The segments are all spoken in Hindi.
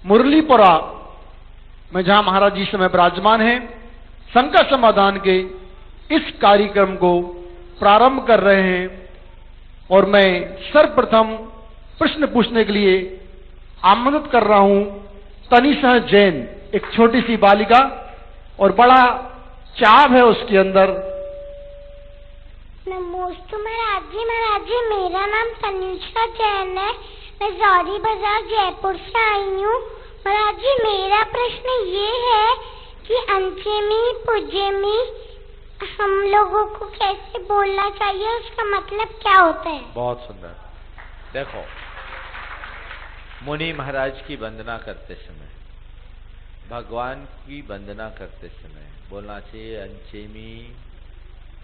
मुरलीपुरा में जहां महाराज जी समय विराजमान हैं, संकट समाधान के इस कार्यक्रम को प्रारंभ कर रहे हैं। और मैं सर्वप्रथम प्रश्न पूछने के लिए आमंत्रित कर रहा हूं तनिषा जैन, एक छोटी सी बालिका, और बड़ा चाव है उसके अंदर। नमस्ते महाराज जी, मेरा नाम तनिषा जैन है। मैं जौहरी बाजार जयपुर से आई हूँ। महाराज जी, मेरा प्रश्न ये है कि अंचेमी पुजेमी हम लोगों को कैसे बोलना चाहिए, उसका मतलब क्या होता है? बहुत सुंदर। देखो, मुनि महाराज की वंदना करते समय, भगवान की वंदना करते समय बोलना चाहिए अंचेमी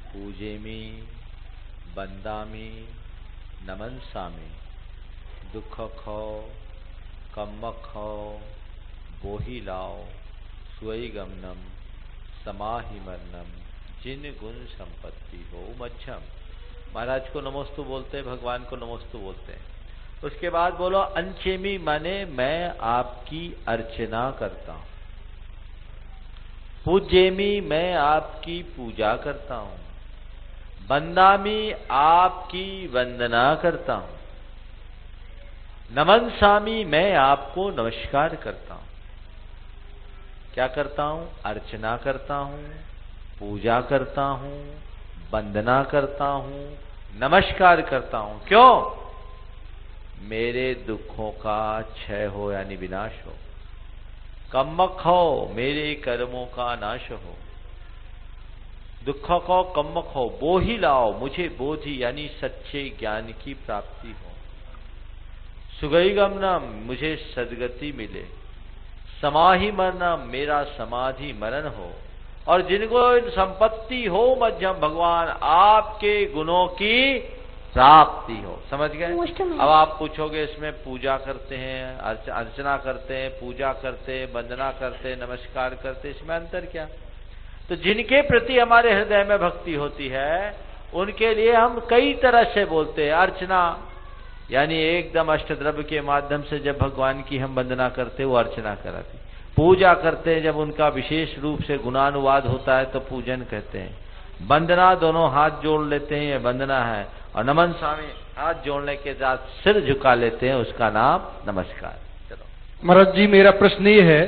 पूजेमी वंदामी नमनसामी दुख खो कम्म खो बोही लाओ स्वई गमनम समाहि मरनम जिन गुण संपत्ति हो मध्यम। महाराज को नमोस्तु बोलते हैं, भगवान को नमोस्तु बोलते हैं। उसके बाद बोलो अंचेमी, माने मैं आपकी अर्चना करता हूं। पूजेमी, मैं आपकी पूजा करता हूं। वंदामी, आपकी वंदना करता हूं। नमनसामी, मैं आपको नमस्कार करता हूं। क्या करता हूं? अर्चना करता हूं, पूजा करता हूं, वंदना करता हूं, नमस्कार करता हूं। क्यों? मेरे दुखों का क्षय हो यानी विनाश हो, कम्मख हो मेरे कर्मों का नाश हो, दुख को कम्मख हो, बोही लाओ मुझे बोधि यानी सच्चे ज्ञान की प्राप्ति हो, सुगई गमनम मुझे सदगति मिले, समाहि मरणम मेरा समाधि मरण हो, और जिनको संपत्ति हो मध्यम, भगवान आपके गुणों की प्राप्ति हो। समझ गए? अब आप पूछोगे इसमें पूजा करते हैं, अर्चना करते हैं, पूजा करते हैं, वंदना करते हैं, नमस्कार करते हैं, इसमें अंतर क्या? तो जिनके प्रति हमारे हृदय में भक्ति होती है उनके लिए हम कई तरह से बोलते हैं। अर्चना यानी एकदम अष्टद्रव्य के माध्यम से जब भगवान की हम वंदना करते हैं वो अर्चना कराती। पूजा करते हैं जब उनका विशेष रूप से गुणानुवाद होता है तो पूजन कहते हैं। वंदना दोनों हाथ जोड़ लेते हैं, ये वंदना है। और नमन स्वामी हाथ जोड़ने के साथ सिर झुका लेते हैं, उसका नाम नमस्कार। चलो महाराज जी, मेरा प्रश्न ये है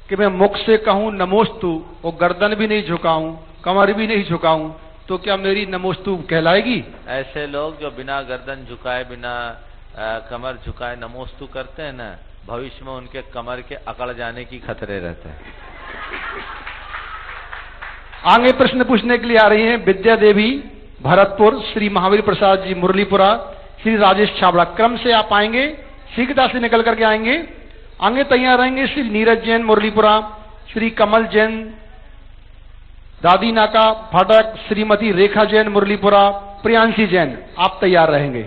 कि मैं मुख से कहूं नमोस्तु और गर्दन भी नहीं झुकाऊं, कमर भी नहीं झुकाऊं, तो क्या मेरी नमोस्तु कहलाएगी? ऐसे लोग जो बिना गर्दन झुकाए, बिना कमर झुकाए नमोस्तु करते हैं ना, भविष्य में उनके कमर के अकड़ जाने की खतरे रहते हैं। आगे प्रश्न पूछने के लिए आ रही हैं विद्या देवी भरतपुर, श्री महावीर प्रसाद जी मुरलीपुरा, श्री राजेश छाबड़ा। क्रम से आप आएंगे, शीघ्रता से निकल करके आएंगे। आगे तैयार रहेंगे श्री नीरज जैन मुरलीपुरा, श्री कमल जैन दादी नाका फाटक, श्रीमती रेखा जैन मुरलीपुरा, प्रियांशी जैन। आप तैयार रहेंगे।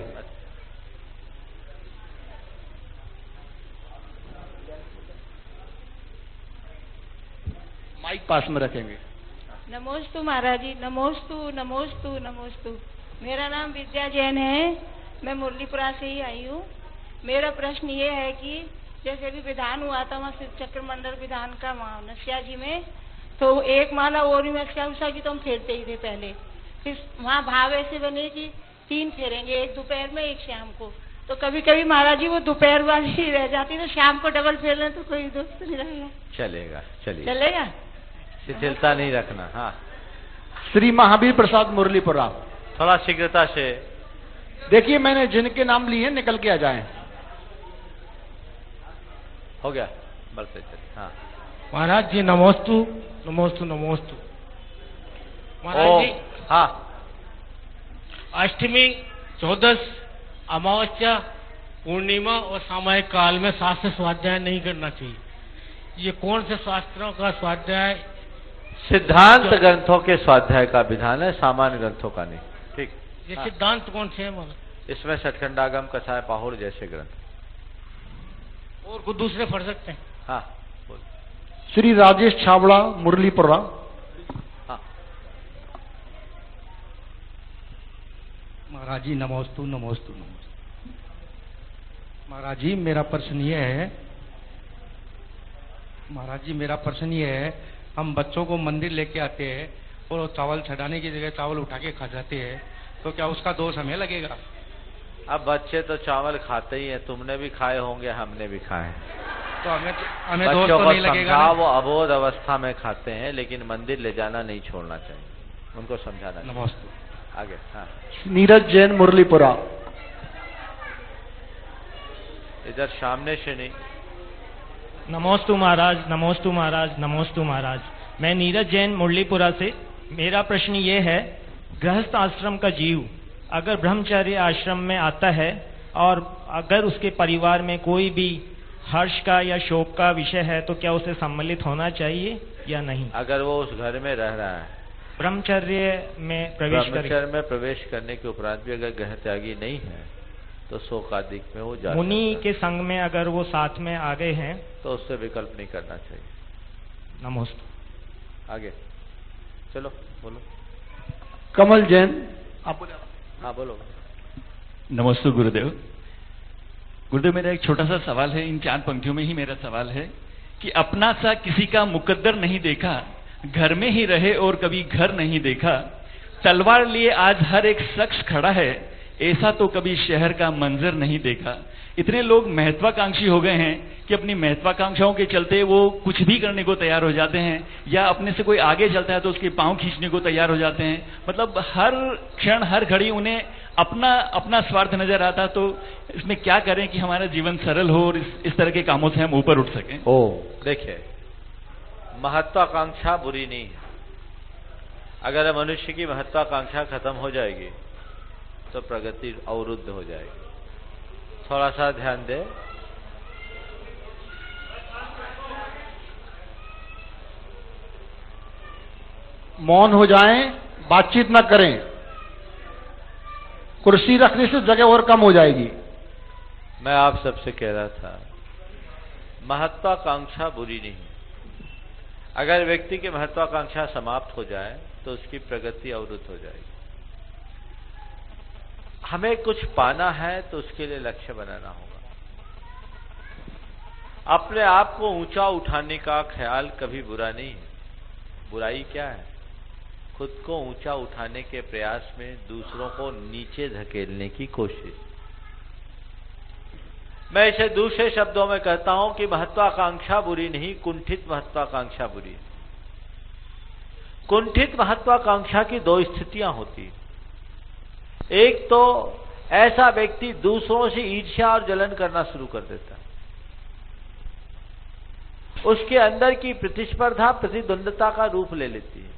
माइक पास में रखेंगे। नमोस्तु महाराज जी, नमोस्तु नमोस्तु नमोस्तु। मेरा नाम विद्या जैन है, मैं मुरलीपुरा से ही आई हूँ। मेरा प्रश्न ये है कि जैसे भी विधान हुआ था वहाँ चक्र मंडल विधान का नस्या जी में, तो एक माला और उषा की तो हम फेरते ही थे पहले। फिर वहाँ भाव ऐसे बने कि 3 फेरेंगे, एक दोपहर में एक शाम को। तो कभी कभी महाराज जी वो दोपहर वाली रह जाती, तो शाम को डबल फेर लें तो कोई दोस्त नहीं रहेगा। चलेगा, चलिए चलेगा, शिथिलता नहीं रखना। हाँ, श्री महावीर प्रसाद मुरलीपुरा। थोड़ा शीघ्रता से देखिए, मैंने जिनके नाम लिए निकल के आ जाएं। हो गया, बढ़ते चलिए। हाँ महाराज जी, नमोस्तु नमोस्तु नमोस्तु। महाराज जी, हाँ, अष्टमी, 14, अमावस्या, पूर्णिमा और सामायिक काल में शास्त्र स्वाध्याय नहीं करना चाहिए। ये कौन से शास्त्रों का स्वाध्याय? सिद्धांत ग्रंथों के स्वाध्याय का विधान है, सामान्य ग्रंथों का नहीं। ठीक। ये सिद्धांत कौन से हैं? इसमें सचखंडागम, कसाय, पाहुर जैसे ग्रंथ और कुछ दूसरे पढ़ सकते हैं। हाँ, श्री राजेश छाबड़ा मुरलीपुरा। हाँ। महाराज जी, नमोस्तु नमोस्तु नमोस्तु। महाराज जी, मेरा प्रश्न ये है महाराज जी मेरा प्रश्न ये है, हम बच्चों को मंदिर लेके आते हैं और चावल चढ़ाने की जगह चावल उठा के खा जाते हैं, तो क्या उसका दोष हमें लगेगा? अब बच्चे तो चावल खाते ही हैं, तुमने भी खाए होंगे, हमने भी खाए हैं। तो हमें दोष बच्चों तो को नहीं लगेगा समझाओ, ना? वो अबोध अवस्था में खाते हैं, लेकिन मंदिर ले जाना नहीं छोड़ना चाहिए, उनको समझाना चाहिए। नमस्ते। आगे। हाँ, नीरज जैन मुरलीपुरा। इधर सामने से नहीं। नमोस्तु महाराज, नमोस्तु महाराज, नमोस्तु महाराज। मैं नीरज जैन मुरलीपुरा से। मेरा प्रश्न ये है, गृहस्थ आश्रम का जीव अगर ब्रह्मचर्य आश्रम में आता है और अगर उसके परिवार में कोई भी हर्ष का या शोक का विषय है, तो क्या उसे सम्मिलित होना चाहिए या नहीं? अगर वो उस घर में रह रहा है, ब्रह्मचर्य में प्रवेश ब्रह्मचर्य में प्रवेश करने के उपरांत भी अगर गृह त्यागी नहीं है, तो शोकादिक में वो जा मुनि सकता है। के संग में अगर वो साथ में आ गए हैं, तो उससे विकल्प नहीं करना चाहिए। नमस्ते। आगे चलो, बोलो। कमल जैन, आप बोले। हाँ बोलो। नमस्ते गुरुदेव। गुरुदेव, मेरा एक छोटा सा सवाल है, इन 4 पंक्तियों में ही मेरा सवाल है कि अपना सा किसी का मुकद्दर नहीं देखा, घर में ही रहे और कभी घर नहीं देखा, तलवार लिए आज हर एक शख्स खड़ा है, ऐसा तो कभी शहर का मंजर नहीं देखा। इतने लोग महत्वाकांक्षी हो गए हैं कि अपनी महत्वाकांक्षाओं के चलते वो कुछ भी करने को तैयार हो जाते हैं, या अपने से कोई आगे चलता है तो उसके पांव खींचने को तैयार हो जाते हैं। मतलब हर क्षण हर घड़ी उन्हें अपना स्वार्थ नजर आता। तो इसमें क्या करें कि हमारा जीवन सरल हो और इस तरह के कामों से हम ऊपर उठ सकें? देखिए, महत्वाकांक्षा बुरी नहीं है। अगर मनुष्य की महत्वाकांक्षा खत्म हो जाएगी तो प्रगति अवरुद्ध हो जाएगी। थोड़ा सा ध्यान दे। मौन हो जाएं, बातचीत ना करें। कुर्सी रखने से जगह और कम हो जाएगी। मैं आप सबसे कह रहा था, महत्वाकांक्षा बुरी नहीं है। अगर व्यक्ति की महत्वाकांक्षा समाप्त हो जाए तो उसकी प्रगति अवरुद्ध हो जाएगी। हमें कुछ पाना है तो उसके लिए लक्ष्य बनाना होगा। अपने आप को ऊंचा उठाने का ख्याल कभी बुरा नहीं है। बुराई क्या है? खुद को ऊंचा उठाने के प्रयास में दूसरों को नीचे धकेलने की कोशिश। मैं इसे दूसरे शब्दों में कहता हूं कि महत्वाकांक्षा बुरी नहीं, कुंठित महत्वाकांक्षा बुरी है। कुंठित महत्वाकांक्षा की 2 स्थितियां होती हैं। एक तो ऐसा व्यक्ति दूसरों से ईर्ष्या और जलन करना शुरू कर देता है। उसके अंदर की प्रतिस्पर्धा प्रतिद्वंदता का रूप ले लेती है।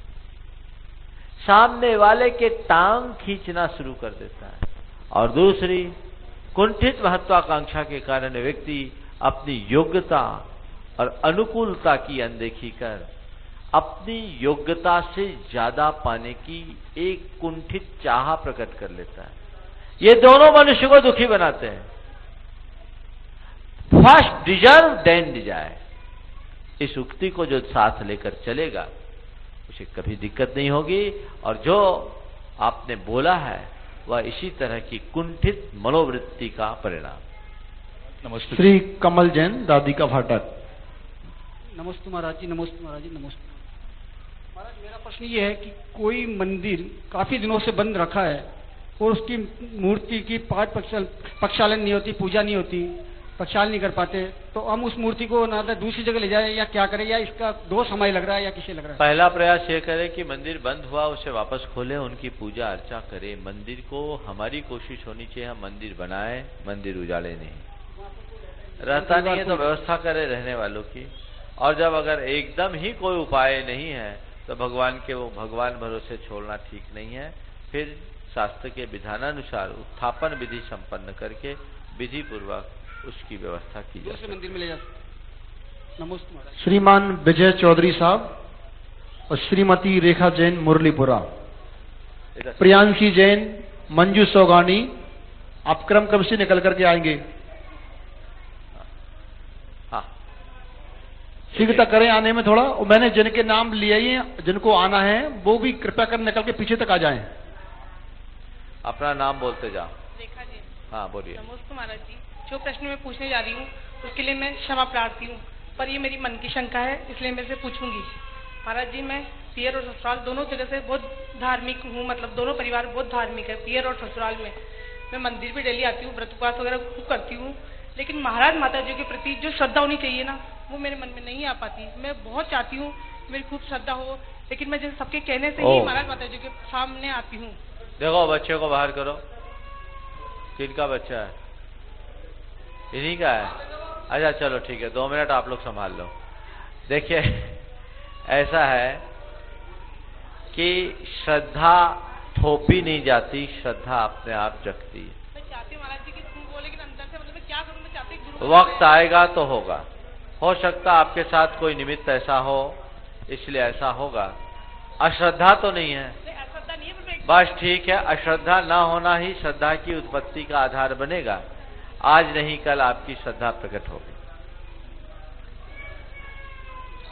सामने वाले के टांग खींचना शुरू कर देता है। और दूसरी, कुंठित महत्वाकांक्षा के कारण व्यक्ति अपनी योग्यता और अनुकूलता की अनदेखी कर अपनी योग्यता से ज्यादा पाने की एक कुंठित चाह प्रकट कर लेता है। ये दोनों मनुष्य को दुखी बनाते हैं। फर्स्ट डिजर्व देन डिजायर, इस उक्ति को जो साथ लेकर चलेगा उसे कभी दिक्कत नहीं होगी। और जो आपने बोला है वह इसी तरह की कुंठित मनोवृत्ति का परिणाम। नमस्ते। श्री कमल जैन, राधिका फाटक। नमस्ते महाराज जी, नमस्ते महाराज जी, नमस्ते महाराज। मेरा प्रश्न ये है कि कोई मंदिर काफी दिनों से बंद रखा है और उसकी मूर्ति की पाठ प्रक्षालन नहीं होती, पूजा नहीं होती, प्रक्षालन नहीं कर पाते, तो हम उस मूर्ति को ना दूसरी जगह ले जाए या क्या करें, या इसका दोष हमें लग रहा है या किसे लग रहा है? पहला प्रयास ये करें कि मंदिर बंद हुआ उसे वापस खोलें, उनकी पूजा अर्चा करें। मंदिर को हमारी कोशिश होनी चाहिए हम मंदिर बनाए, मंदिर उजाड़े नहीं। रहता नहीं है तो व्यवस्था करें रहने वालों की। और जब अगर एकदम ही कोई उपाय नहीं है तो भगवान भरोसे छोड़ना ठीक नहीं है। फिर शास्त्र के विधानानुसार उत्थापन विधि संपन्न करके विधि पूर्वक उसकी व्यवस्था की जाए। दूसरे मंदिर में ले जा सकते। नमस्ते महाराज। श्रीमान विजय चौधरी साहब और श्रीमती रेखा जैन, मुरलीपुरा। प्रियांशी जैन, मंजू सोगानी, आप क्रम से निकल करके आएंगे। शीघ्रता करें आने में थोड़ा। और मैंने जिनके नाम लिए ही हैं, जिनको आना है वो भी कृपया कर निकल के पीछे तक आ जाएं। अपना नाम बोलते जाओ। रेखा जी। हाँ बोलिए। नमस्ते महाराज जी। जो प्रश्न मैं पूछने जा रही हूँ उसके लिए मैं क्षमा प्रार्थी हूँ। पर ये मेरी मन की शंका है, इसलिए मैं से पूछूंगी। महाराज जी, मैं पियर और ससुराल दोनों जगह से बहुत धार्मिक हूँ, मतलब दोनों परिवार बहुत धार्मिक है। पियर और ससुराल में मैं मंदिर भी डेली आती हूँ, व्रत उपवास वगैरह खूब करती हूँ, लेकिन महाराज माता जी के प्रति जो श्रद्धा होनी चाहिए ना, वो मेरे मन में नहीं आ पाती। मैं बहुत चाहती हूँ मेरी खूब श्रद्धा हो, लेकिन मैं जैसे सबके कहने से ही महाराज माता जी के सामने आती हूँ। देखो, बच्चे को बाहर करो। किनका बच्चा है? इन्हीं का है? अच्छा चलो ठीक है, 2 मिनट आप लोग संभाल लो। देखिए, ऐसा है कि श्रद्धा थोपी नहीं जाती, श्रद्धा अपने आप जगती है। मैं चाहती हूँ महाराज जी की खूब हो, लेकिन अंदर से मतलब मैं क्या करूँ, मैं चाहती हूँ वक्त आएगा तो होगा। हो सकता आपके साथ कोई निमित्त ऐसा हो, इसलिए ऐसा होगा। अश्रद्धा तो नहीं है? अश्रद्धा नहीं है। बस ठीक है, अश्रद्धा ना होना ही श्रद्धा की उत्पत्ति का आधार बनेगा। आज नहीं कल आपकी श्रद्धा प्रकट होगी।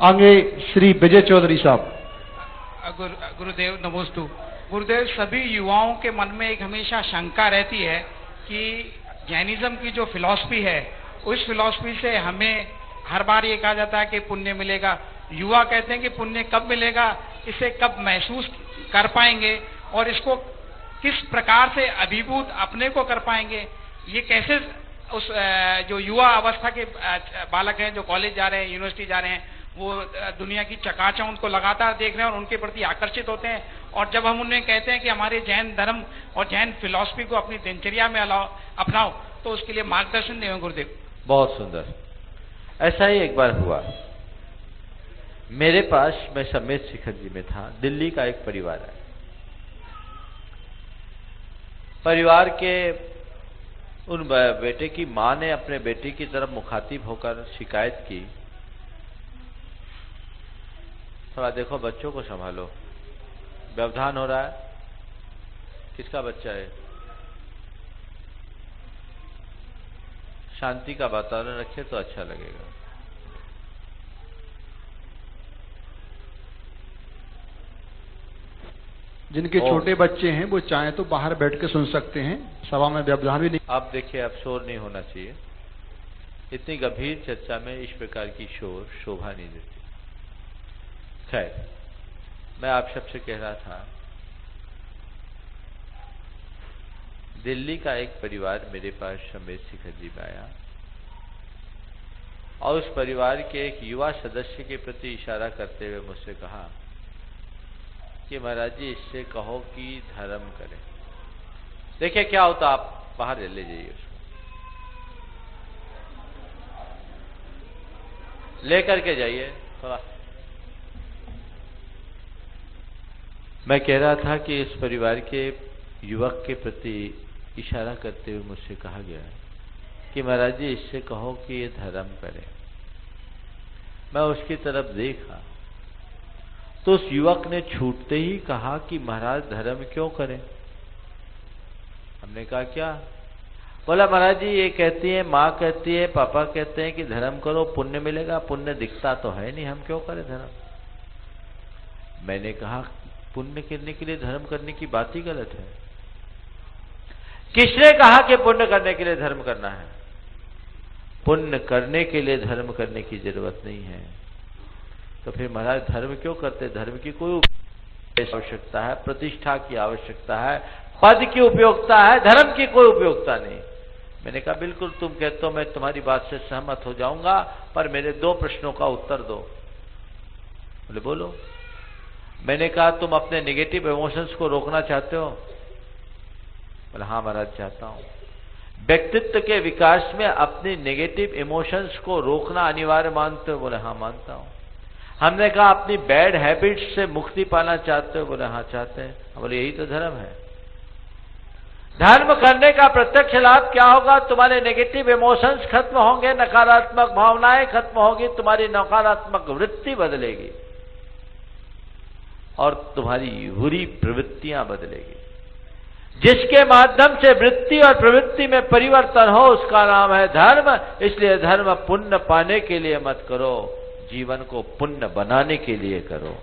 आगे श्री विजय चौधरी साहब। गुरुदेव नमोस्तु। गुरुदेव, सभी युवाओं के मन में एक हमेशा शंका रहती है कि जैनिज्म की जो फिलॉसफी है, उस फिलॉसफी से हमें हर बार ये कहा जाता है कि पुण्य मिलेगा। युवा कहते हैं कि पुण्य कब मिलेगा, इसे कब महसूस कर पाएंगे और इसको किस प्रकार से अभिभूत अपने को कर पाएंगे। ये कैसे उस जो युवा अवस्था के बालक हैं, जो कॉलेज जा रहे हैं, यूनिवर्सिटी जा रहे हैं, वो दुनिया की चकाचौंध को लगातार देख रहे हैं और उनके प्रति आकर्षित होते हैं, और जब हम उन्हें कहते हैं कि हमारे जैन धर्म और जैन फिलॉसफी को अपनी दिनचर्या में अपनाओ, तो उसके लिए मार्गदर्शन दें गुरुदेव। बहुत सुंदर। ऐसा ही एक बार हुआ मेरे पास, मैं समेत शिखर जी में था। दिल्ली का एक परिवार है। परिवार के उन बेटे की मां ने अपने बेटे की तरफ मुखातिब होकर शिकायत की, थोड़ा देखो बच्चों को संभालो, व्यवधान हो रहा है। किसका बच्चा है? शांति का वातावरण रखे तो अच्छा लगेगा। जिनके छोटे बच्चे हैं वो चाहे तो बाहर बैठ के सुन सकते हैं, सभा में व्यवधान भी नहीं। आप देखिए, अब शोर नहीं होना चाहिए। इतनी गंभीर चर्चा में इस प्रकार की शोर शोभा नहीं देती। खैर, मैं आप सबसे कह रहा था, दिल्ली का एक परिवार मेरे पास समेत शिखर जी में आया और उस परिवार के एक युवा सदस्य के प्रति इशारा करते हुए मुझसे कहा कि महाराज जी, इससे कहो कि धर्म करे। देखिए क्या होता, आप बाहर ले जाइए उसको, लेकर के जाइए थोड़ा। मैं कह रहा था कि इस परिवार के युवक के प्रति इशारा करते हुए मुझसे कहा गया कि महाराज जी, इससे कहो कि ये धर्म करे। मैं उसकी तरफ देखा तो उस युवक ने छूटते ही कहा कि महाराज धर्म क्यों करें। हमने कहा क्या? बोला महाराज जी, ये कहती है, माँ कहती है, पापा कहते हैं कि धर्म करो पुण्य मिलेगा। पुण्य दिखता तो है नहीं, हम क्यों करें धर्म? मैंने कहा पुण्य करने के लिए धर्म करने की बात ही गलत है। किसने कहा कि पुण्य करने के लिए धर्म करना है? पुण्य करने के लिए धर्म करने की जरूरत नहीं है। तो फिर महाराज धर्म क्यों करते? धर्म की कोई आवश्यकता है, प्रतिष्ठा की आवश्यकता है, पद की उपयोगिता है, धर्म की कोई उपयोगिता नहीं। मैंने कहा बिल्कुल तुम कहते हो, मैं तुम्हारी बात से सहमत हो जाऊंगा, पर मेरे 2 प्रश्नों का उत्तर दो। बोले बोलो। मैंने कहा तुम अपने नेगेटिव इमोशंस को रोकना चाहते हो? बोले हाँ महाराज चाहता हूं। व्यक्तित्व के विकास में अपनी नेगेटिव इमोशंस को रोकना अनिवार्य मानते हो? बोले हाँ मानता हूं। हमने कहा अपनी बैड हैबिट्स से मुक्ति पाना चाहते हो? बोले हाँ चाहते हैं। बोले यही तो धर्म है। धर्म करने का प्रत्यक्ष लाभ क्या होगा? तुम्हारे नेगेटिव इमोशंस खत्म होंगे, नकारात्मक भावनाएं खत्म होगी, तुम्हारी नकारात्मक वृत्ति बदलेगी और तुम्हारी बुरी प्रवृत्तियां बदलेगी। जिसके माध्यम से वृत्ति और प्रवृत्ति में परिवर्तन हो उसका नाम है धर्म। इसलिए धर्म पुण्य पाने के लिए मत करो, जीवन को पुण्य बनाने के लिए करो।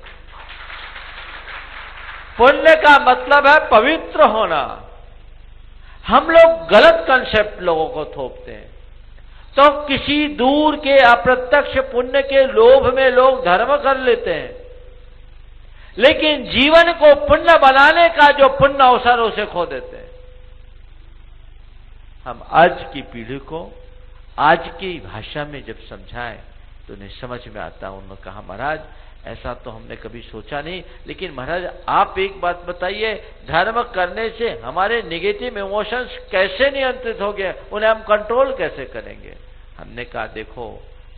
पुण्य का मतलब है पवित्र होना। हम लोग गलत कंसेप्ट लोगों को थोपते हैं। तो किसी दूर के अप्रत्यक्ष पुण्य के लोभ में लोग धर्म कर लेते हैं, लेकिन जीवन को पुण्य बनाने का जो पुण्य अवसर उसे खो देते हैं। हम आज की पीढ़ी को आज की भाषा में जब समझाएं तो उन्हें समझ में आता है। उन्होंने कहा महाराज ऐसा तो हमने कभी सोचा नहीं, लेकिन महाराज आप एक बात बताइए, धर्म करने से हमारे नेगेटिव इमोशंस कैसे नियंत्रित हो गए, उन्हें हम कंट्रोल कैसे करेंगे? हमने कहा देखो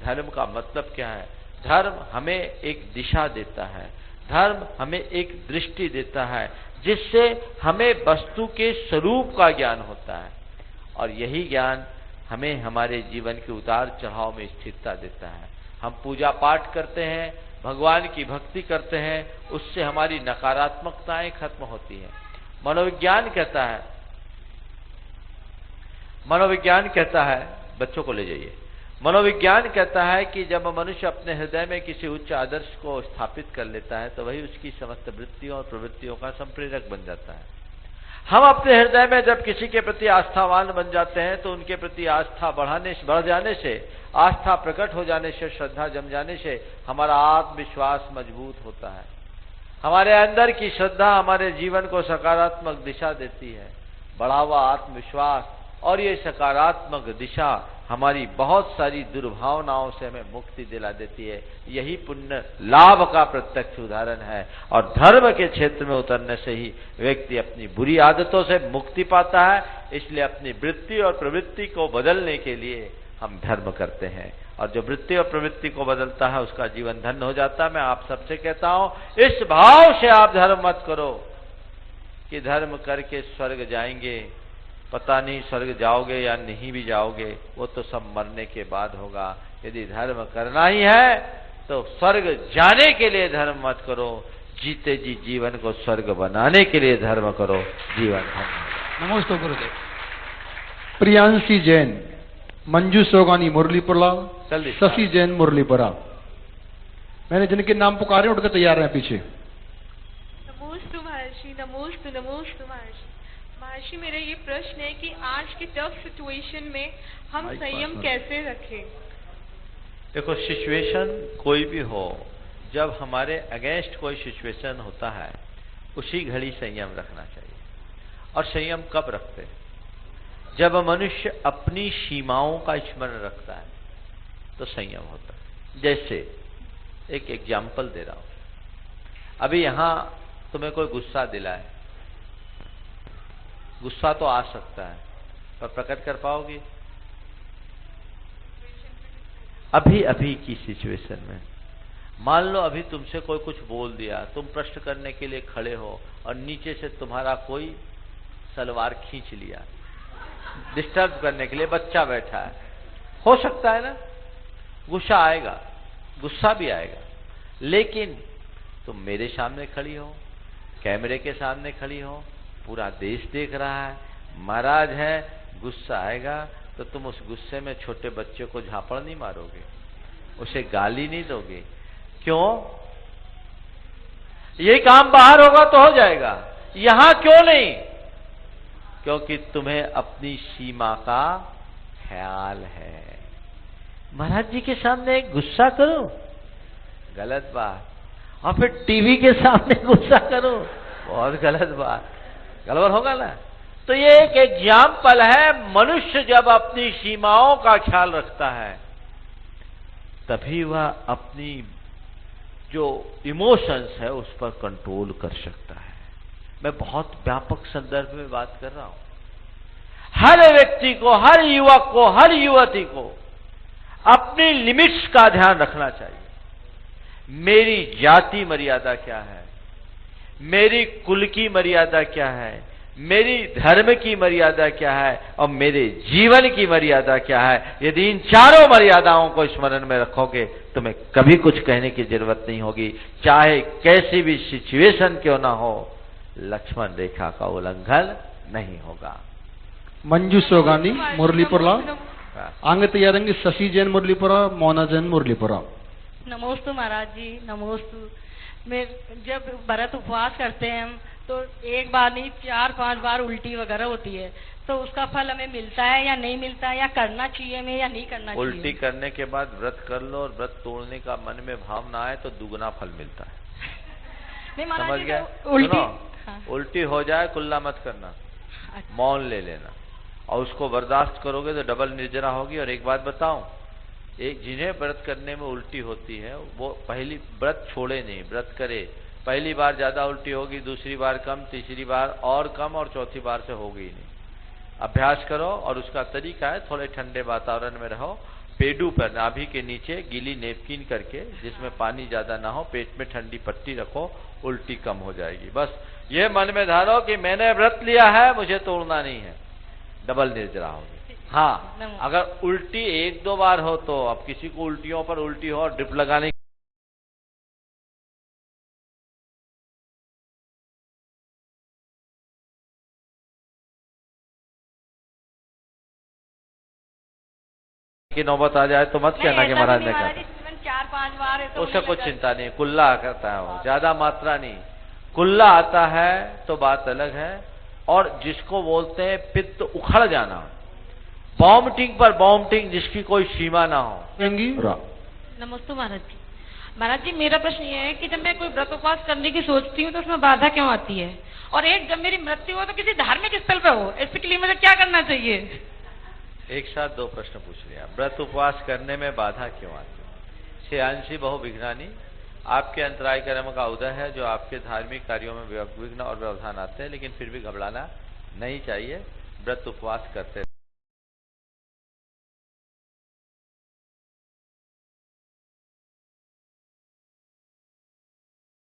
धर्म का मतलब क्या है? धर्म हमें एक दिशा देता है, धर्म हमें एक दृष्टि देता है जिससे हमें वस्तु के स्वरूप का ज्ञान होता है, और यही ज्ञान हमें हमारे जीवन के उतार चढ़ाव में स्थिरता देता है। हम पूजा पाठ करते हैं, भगवान की भक्ति करते हैं, उससे हमारी नकारात्मकताएं खत्म होती हैं। मनोविज्ञान कहता है बच्चों को ले जाइए। मनोविज्ञान कहता है कि जब मनुष्य अपने हृदय में किसी उच्च आदर्श को स्थापित कर लेता है तो वही उसकी समस्त वृत्तियों और प्रवृत्तियों का संप्रेरक बन जाता है। हम अपने हृदय में जब किसी के प्रति आस्थावान बन जाते हैं तो उनके प्रति आस्था बढ़ जाने से, आस्था प्रकट हो जाने से, श्रद्धा जम जाने से हमारा आत्मविश्वास मजबूत होता है। हमारे अंदर की श्रद्धा हमारे जीवन को सकारात्मक दिशा देती है। बढ़ा हुआ आत्मविश्वास और ये सकारात्मक दिशा हमारी बहुत सारी दुर्भावनाओं से हमें मुक्ति दिला देती है। यही पुण्य लाभ का प्रत्यक्ष उदाहरण है, और धर्म के क्षेत्र में उतरने से ही व्यक्ति अपनी बुरी आदतों से मुक्ति पाता है। इसलिए अपनी वृत्ति और प्रवृत्ति को बदलने के लिए हम धर्म करते हैं, और जो वृत्ति और प्रवृत्ति को बदलता है उसका जीवन धन्य हो जाता है। मैं आप सबसे कहता हूं इस भाव से आप धर्म मत करो कि धर्म करके स्वर्ग जाएंगे। पता नहीं स्वर्ग जाओगे या नहीं भी जाओगे, वो तो सब मरने के बाद होगा। यदि धर्म करना ही है तो स्वर्ग जाने के लिए धर्म मत करो, जीते जी जीवन को स्वर्ग बनाने के लिए धर्म करो। जीवन धर्म। नमस्ते गुरुदेव। प्रियांशी जैन, मंजू सोगानी मुरलीपुरा, शशि जैन मुरलीपुरा। मैंने जिनके नाम पुकारे उठकर तैयार हैं पीछे। नमोस्तु महर्षि, नमोस्तु नमोस्तु महर्षि। महर्षि मेरा ये प्रश्न है कि आज की टफ सिचुएशन में हम संयम कैसे रखें? देखो सिचुएशन कोई भी हो, जब हमारे अगेंस्ट कोई सिचुएशन होता है उसी घड़ी संयम रखना चाहिए। और संयम कब रखते हैं? जब मनुष्य अपनी सीमाओं का स्मरण रखता है तो संयम होता है। जैसे एक एग्जाम्पल दे रहा हूं। अभी यहां तुम्हें कोई गुस्सा दिलाए, गुस्सा तो आ सकता है पर प्रकट कर पाओगे? अभी अभी की सिचुएशन में मान लो अभी तुमसे कोई कुछ बोल दिया, तुम प्रश्न करने के लिए खड़े हो और नीचे से तुम्हारा कोई सलवार खींच लिया, डिस्टर्ब करने के लिए बच्चा बैठा है, हो सकता है ना गुस्सा आएगा, गुस्सा भी आएगा। लेकिन तुम मेरे सामने खड़ी हो, कैमरे के सामने खड़ी हो, पूरा देश देख रहा है, महाराज है, गुस्सा आएगा तो तुम उस गुस्से में छोटे बच्चे को झापड़ नहीं मारोगे, उसे गाली नहीं दोगे। क्यों? ये काम बाहर होगा तो हो जाएगा, यहां क्यों नहीं? क्योंकि तुम्हें अपनी सीमा का ख्याल है। महाराज जी के सामने गुस्सा करो, गलत बात, और फिर टीवी के सामने गुस्सा करो, बहुत गलत बात, गड़बड़ होगा ना। तो ये एक एग्जाम्पल है, मनुष्य जब अपनी सीमाओं का ख्याल रखता है तभी वह अपनी जो इमोशंस है उस पर कंट्रोल कर सकता है। मैं बहुत व्यापक संदर्भ में बात कर रहा हूं। हर व्यक्ति को, हर युवक को, हर युवती को अपनी लिमिट्स का ध्यान रखना चाहिए। मेरी जाति मर्यादा क्या है, मेरी कुल की मर्यादा क्या है, मेरी धर्म की मर्यादा क्या है और मेरे जीवन की मर्यादा क्या है। यदि इन चारों मर्यादाओं को स्मरण में रखोगे तुम्हें कभी कुछ कहने की जरूरत नहीं होगी, चाहे कैसी भी सिचुएशन क्यों ना हो, लक्ष्मण रेखा का उल्लंघन नहीं होगा। मंजू सोगानी मुरलीपुरा, आगे तैयार रहेंगे शशि जैन मुरलीपुरा, मोना जैन मुरलीपुरा। नमोस्तु महाराज जी, नमोस्तु। मैं जब व्रत उपवास करते हैं हम तो एक बार नहीं 4-5 बार उल्टी वगैरह होती है, तो उसका फल हमें मिलता है या नहीं मिलता है, या करना चाहिए हमें या नहीं करना चाहिए? उल्टी करने के बाद व्रत कर लो और व्रत तोड़ने का मन में भाव ना आए तो दुगना फल मिलता है। नहीं महाराज समझ जी, गए? तो उल्टी हाँ। उल्टी हो जाए कुल्ला मत करना, मौन ले लेना, और उसको बर्दाश्त करोगे तो डबल निर्जरा होगी। और एक बात बताऊं, एक जिन्हें व्रत करने में उल्टी होती है वो पहली व्रत छोड़े नहीं, व्रत करे। पहली बार ज्यादा उल्टी होगी, दूसरी बार कम, तीसरी बार और कम, और चौथी बार से होगी ही नहीं। अभ्यास करो, और उसका तरीका है थोड़े ठंडे वातावरण में रहो, पेडू पर नाभि के नीचे गीली नेपकिन करके जिसमें पानी ज्यादा ना हो, पेट में ठंडी पट्टी रखो, उल्टी कम हो जाएगी। बस ये मन में धारो कि मैंने व्रत लिया है, मुझे तोड़ना नहीं है, डबल निर्जरा होगी। हाँ, अगर उल्टी 1-2 बार हो तो, अब किसी को उल्टियों पर उल्टी हो और ड्रिप लगाने की नौबत आ जाए तो मत कहना कि महाराज ने कहा। 4-5 बार है तो उससे कुछ चिंता नहीं, कुल्ला करता है वो, ज्यादा मात्रा नहीं। कुल्ला आता है तो बात अलग है, और जिसको बोलते हैं पित्त उखड़ जाना, वॉमिटिंग पर वॉमिटिंग जिसकी कोई सीमा ना हो। नमस्ते महाराज जी। महाराज जी, मेरा प्रश्न ये है कि जब मैं कोई व्रत उपवास करने की सोचती हूँ तो उसमें बाधा क्यों आती है? और एक जब मेरी मृत्यु हो तो किसी धार्मिक स्थल पे हो, इसके लिए मुझे क्या करना चाहिए? एक साथ 2 प्रश्न पूछ लिया। व्रत उपवास करने में बाधा क्यों आती है? श्रेयांशी बहु विघ्नानी, आपके अंतराय कर्म का उदय है जो आपके धार्मिक कार्यों में विघ्न और व्यवधान आते हैं, लेकिन फिर भी घबराना नहीं चाहिए। व्रत उपवास करते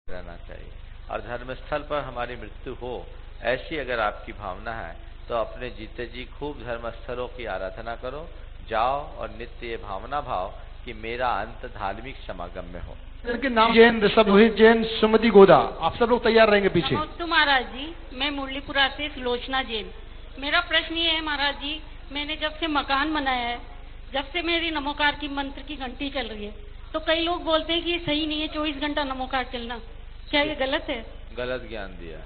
रहना चाहिए। और धर्मस्थल पर हमारी मृत्यु हो, ऐसी अगर आपकी भावना है तो अपने जीते जी खूब धर्मस्थलों की आराधना करो, जाओ, और नित्य ये भावना भाव कि मेरा अंत धार्मिक समागम में हो। इनके नाम जैन, ऋषभ रोहित जैन, सुमति गोदा, आप सब लोग तैयार रहेंगे पीछे। नमस्ते महाराज जी, मैं मुरलीपुरा से सुलोचना जैन। मेरा प्रश्न ये है महाराज जी, मैंने जब से मकान बनाया है, जब से मेरी नमोकार की मंत्र की घंटी चल रही है, तो कई लोग बोलते हैं कि ये सही नहीं है 24 घंटा नमोकार चलना, क्या ये गलत है? गलत ज्ञान दिया।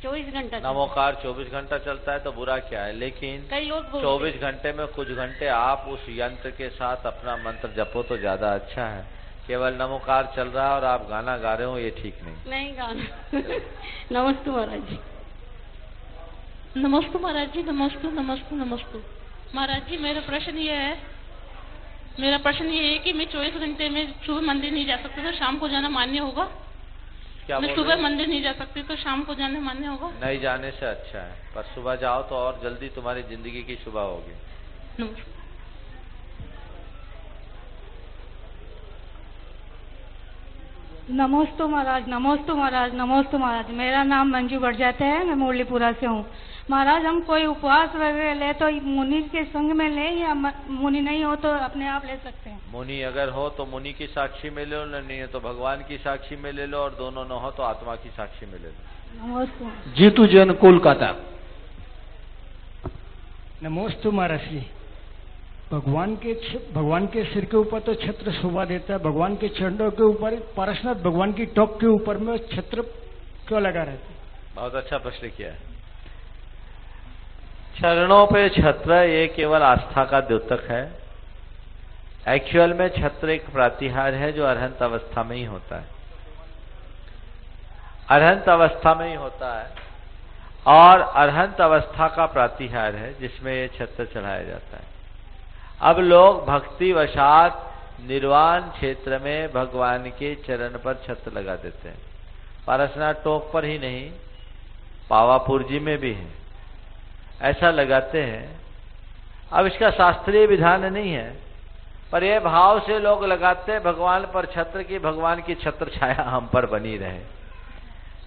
24 घंटा नमोकार 24 घंटा चलता है तो बुरा क्या है, लेकिन कई लोग 24 घंटे में कुछ घंटे आप उस यंत्र के साथ अपना मंत्र जपो तो ज्यादा अच्छा है। केवल नमोकार चल रहा है और आप गाना गा रहे हो, ये ठीक नहीं गाना। नमस्ते महाराज जी। नमस्ते महाराज जी, नमस्ते नमस्ते नमस्ते। महाराज जी, मेरा प्रश्न ये है कि मैं 24 घंटे में सुबह मंदिर नहीं जा सकती तो शाम को जाना मान्य होगा? मैं सुबह मंदिर नहीं जा सकती तो शाम को जाने मान्य होगा? नहीं जाने से अच्छा है, पर सुबह जाओ तो और जल्दी तुम्हारी जिंदगी की सुबह होगी। नमस्ते महाराज, नमस्ते महाराज, नमस्ते महाराज। मेरा नाम मंजू बड़जाते है, मैं मुरलीपुरा से हूँ। महाराज, हम कोई उपवास वगैरह ले तो मुनि के संग में ले, या मुनि नहीं हो तो अपने आप ले सकते हैं? मुनि अगर हो तो मुनि की साक्षी में ले लो, नहीं है तो भगवान की साक्षी में ले लो, और दोनों न हो तो आत्मा की साक्षी में ले लो। नमस्ते। जीतू जैन, कोलकाता। नमस्ते महाराज जी। भगवान के सिर के ऊपर तो छत्र शोभा देता है, भगवान के चरणों के ऊपर, पार्श्वनाथ भगवान की टॉप के ऊपर में छत्र क्यों लगा रहता है? बहुत अच्छा प्रश्न किया है। चरणों पे छत्र ये केवल आस्था का द्योतक है। एक्चुअल में छत्र एक प्रातिहार है जो अरहंत अवस्था में ही होता है, अरहंत अवस्था में ही होता है, और अरहंत अवस्था का प्रातिहार है जिसमें ये छत्र चढ़ाया जाता है। अब लोग भक्ति वशात निर्वाण क्षेत्र में भगवान के चरण पर छत्र लगा देते हैं। पारसनाथ टोक पर ही नहीं, पावापुर जी में भी है, ऐसा लगाते हैं। अब इसका शास्त्रीय विधान नहीं है, पर यह भाव से लोग लगाते हैं भगवान पर छत्र की, भगवान की छत्र छाया हम पर बनी रहे।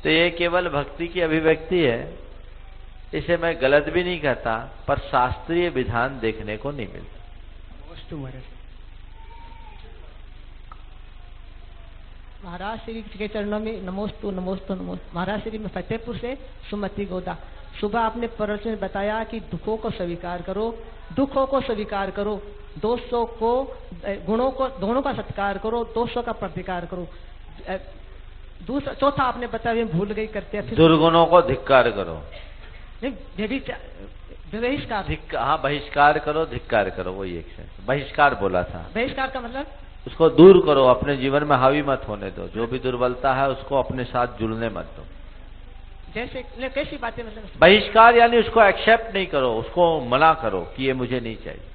तो ये केवल भक्ति की अभिव्यक्ति है, इसे मैं गलत भी नहीं कहता, पर शास्त्रीय विधान देखने को नहीं मिलता। महाराज श्री के चरणों में नमोस्तु नमोस्तु नमोस्तु। महाराज श्री में फतेहपुर से सुमति गोदा। सुबह आपने प्रवचन में बताया कि दुखों को स्वीकार करो, दुखों को स्वीकार करो, दोषों को, गुणों को, दोनों का सत्कार करो, दोषों का प्रतिकार करो। दूसरा चौथा आपने बताया, भूल गई करते हैं, दुर्गुणों को धिक्कार करो। बहिष्कार। हाँ, बहिष्कार करो, धिक्कार करो, वही एक से बहिष्कार बोला था। बहिष्कार का मतलब उसको दूर करो, अपने जीवन में हावी मत होने दो। जो भी दुर्बलता है उसको अपने साथ जुड़ने मत दो। जैसे कैसी बातें मतलब? बहिष्कार यानी उसको एक्सेप्ट नहीं करो, उसको मना करो कि ये मुझे नहीं चाहिए।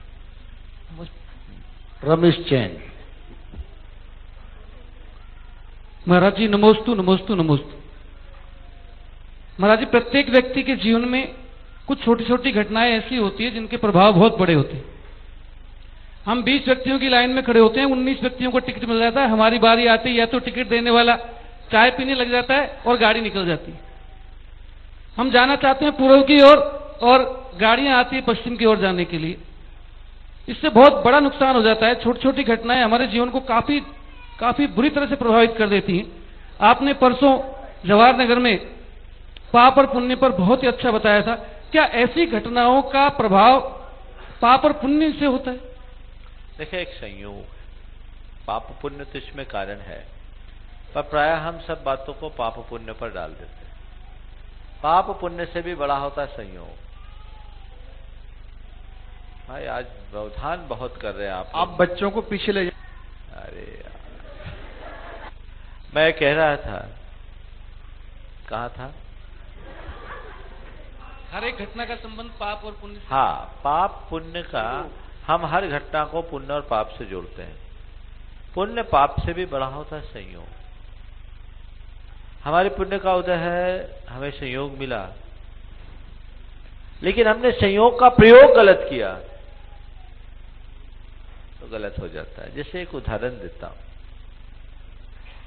रमेश जैन। महाराज जी नमोस्तु नमोस्तु नमोस्तु। महाराज जी प्रत्येक व्यक्ति के जीवन में कुछ छोटी छोटी घटनाएं ऐसी होती है जिनके प्रभाव बहुत बड़े होते हैं। हम 20 व्यक्तियों की लाइन में खड़े होते हैं, 19 व्यक्तियों को टिकट मिल जाता है, हमारी बारी आती है या तो टिकट देने वाला चाय पीने लग जाता है और गाड़ी निकल जाती है। हम जाना चाहते हैं पूर्व की ओर और गाड़ियां आती है पश्चिम की ओर जाने के लिए। इससे बहुत बड़ा नुकसान हो जाता है। छोटी छोटी घटनाएं हमारे जीवन को काफी बुरी तरह से प्रभावित कर देती हैं। आपने परसों जवाहर में पाप और पुण्य पर बहुत ही अच्छा बताया था। क्या ऐसी घटनाओं का प्रभाव पाप और पुण्य से होता है? देखिए, एक संयोग, पाप पुण्य तो इसमें कारण है, पर प्राय हम सब बातों को पाप पुण्य पर डाल देते हैं। पाप पुण्य से भी बड़ा होता है संयोग। भाई आज व्यवधान बहुत कर रहे हैं आप बच्चों को पीछे ले अरे यार, मैं कह रहा था, कहा था? हर एक घटना का संबंध पाप और पुण्य से। हाँ, पाप पुण्य का, हम हर घटना को पुण्य और पाप से जोड़ते हैं। पुण्य पाप से भी बड़ा होता है संयोग। हमारे पुण्य का उदय है, हमें संयोग मिला, लेकिन हमने संयोग का प्रयोग गलत किया तो गलत हो जाता है। जैसे एक उदाहरण देता हूं।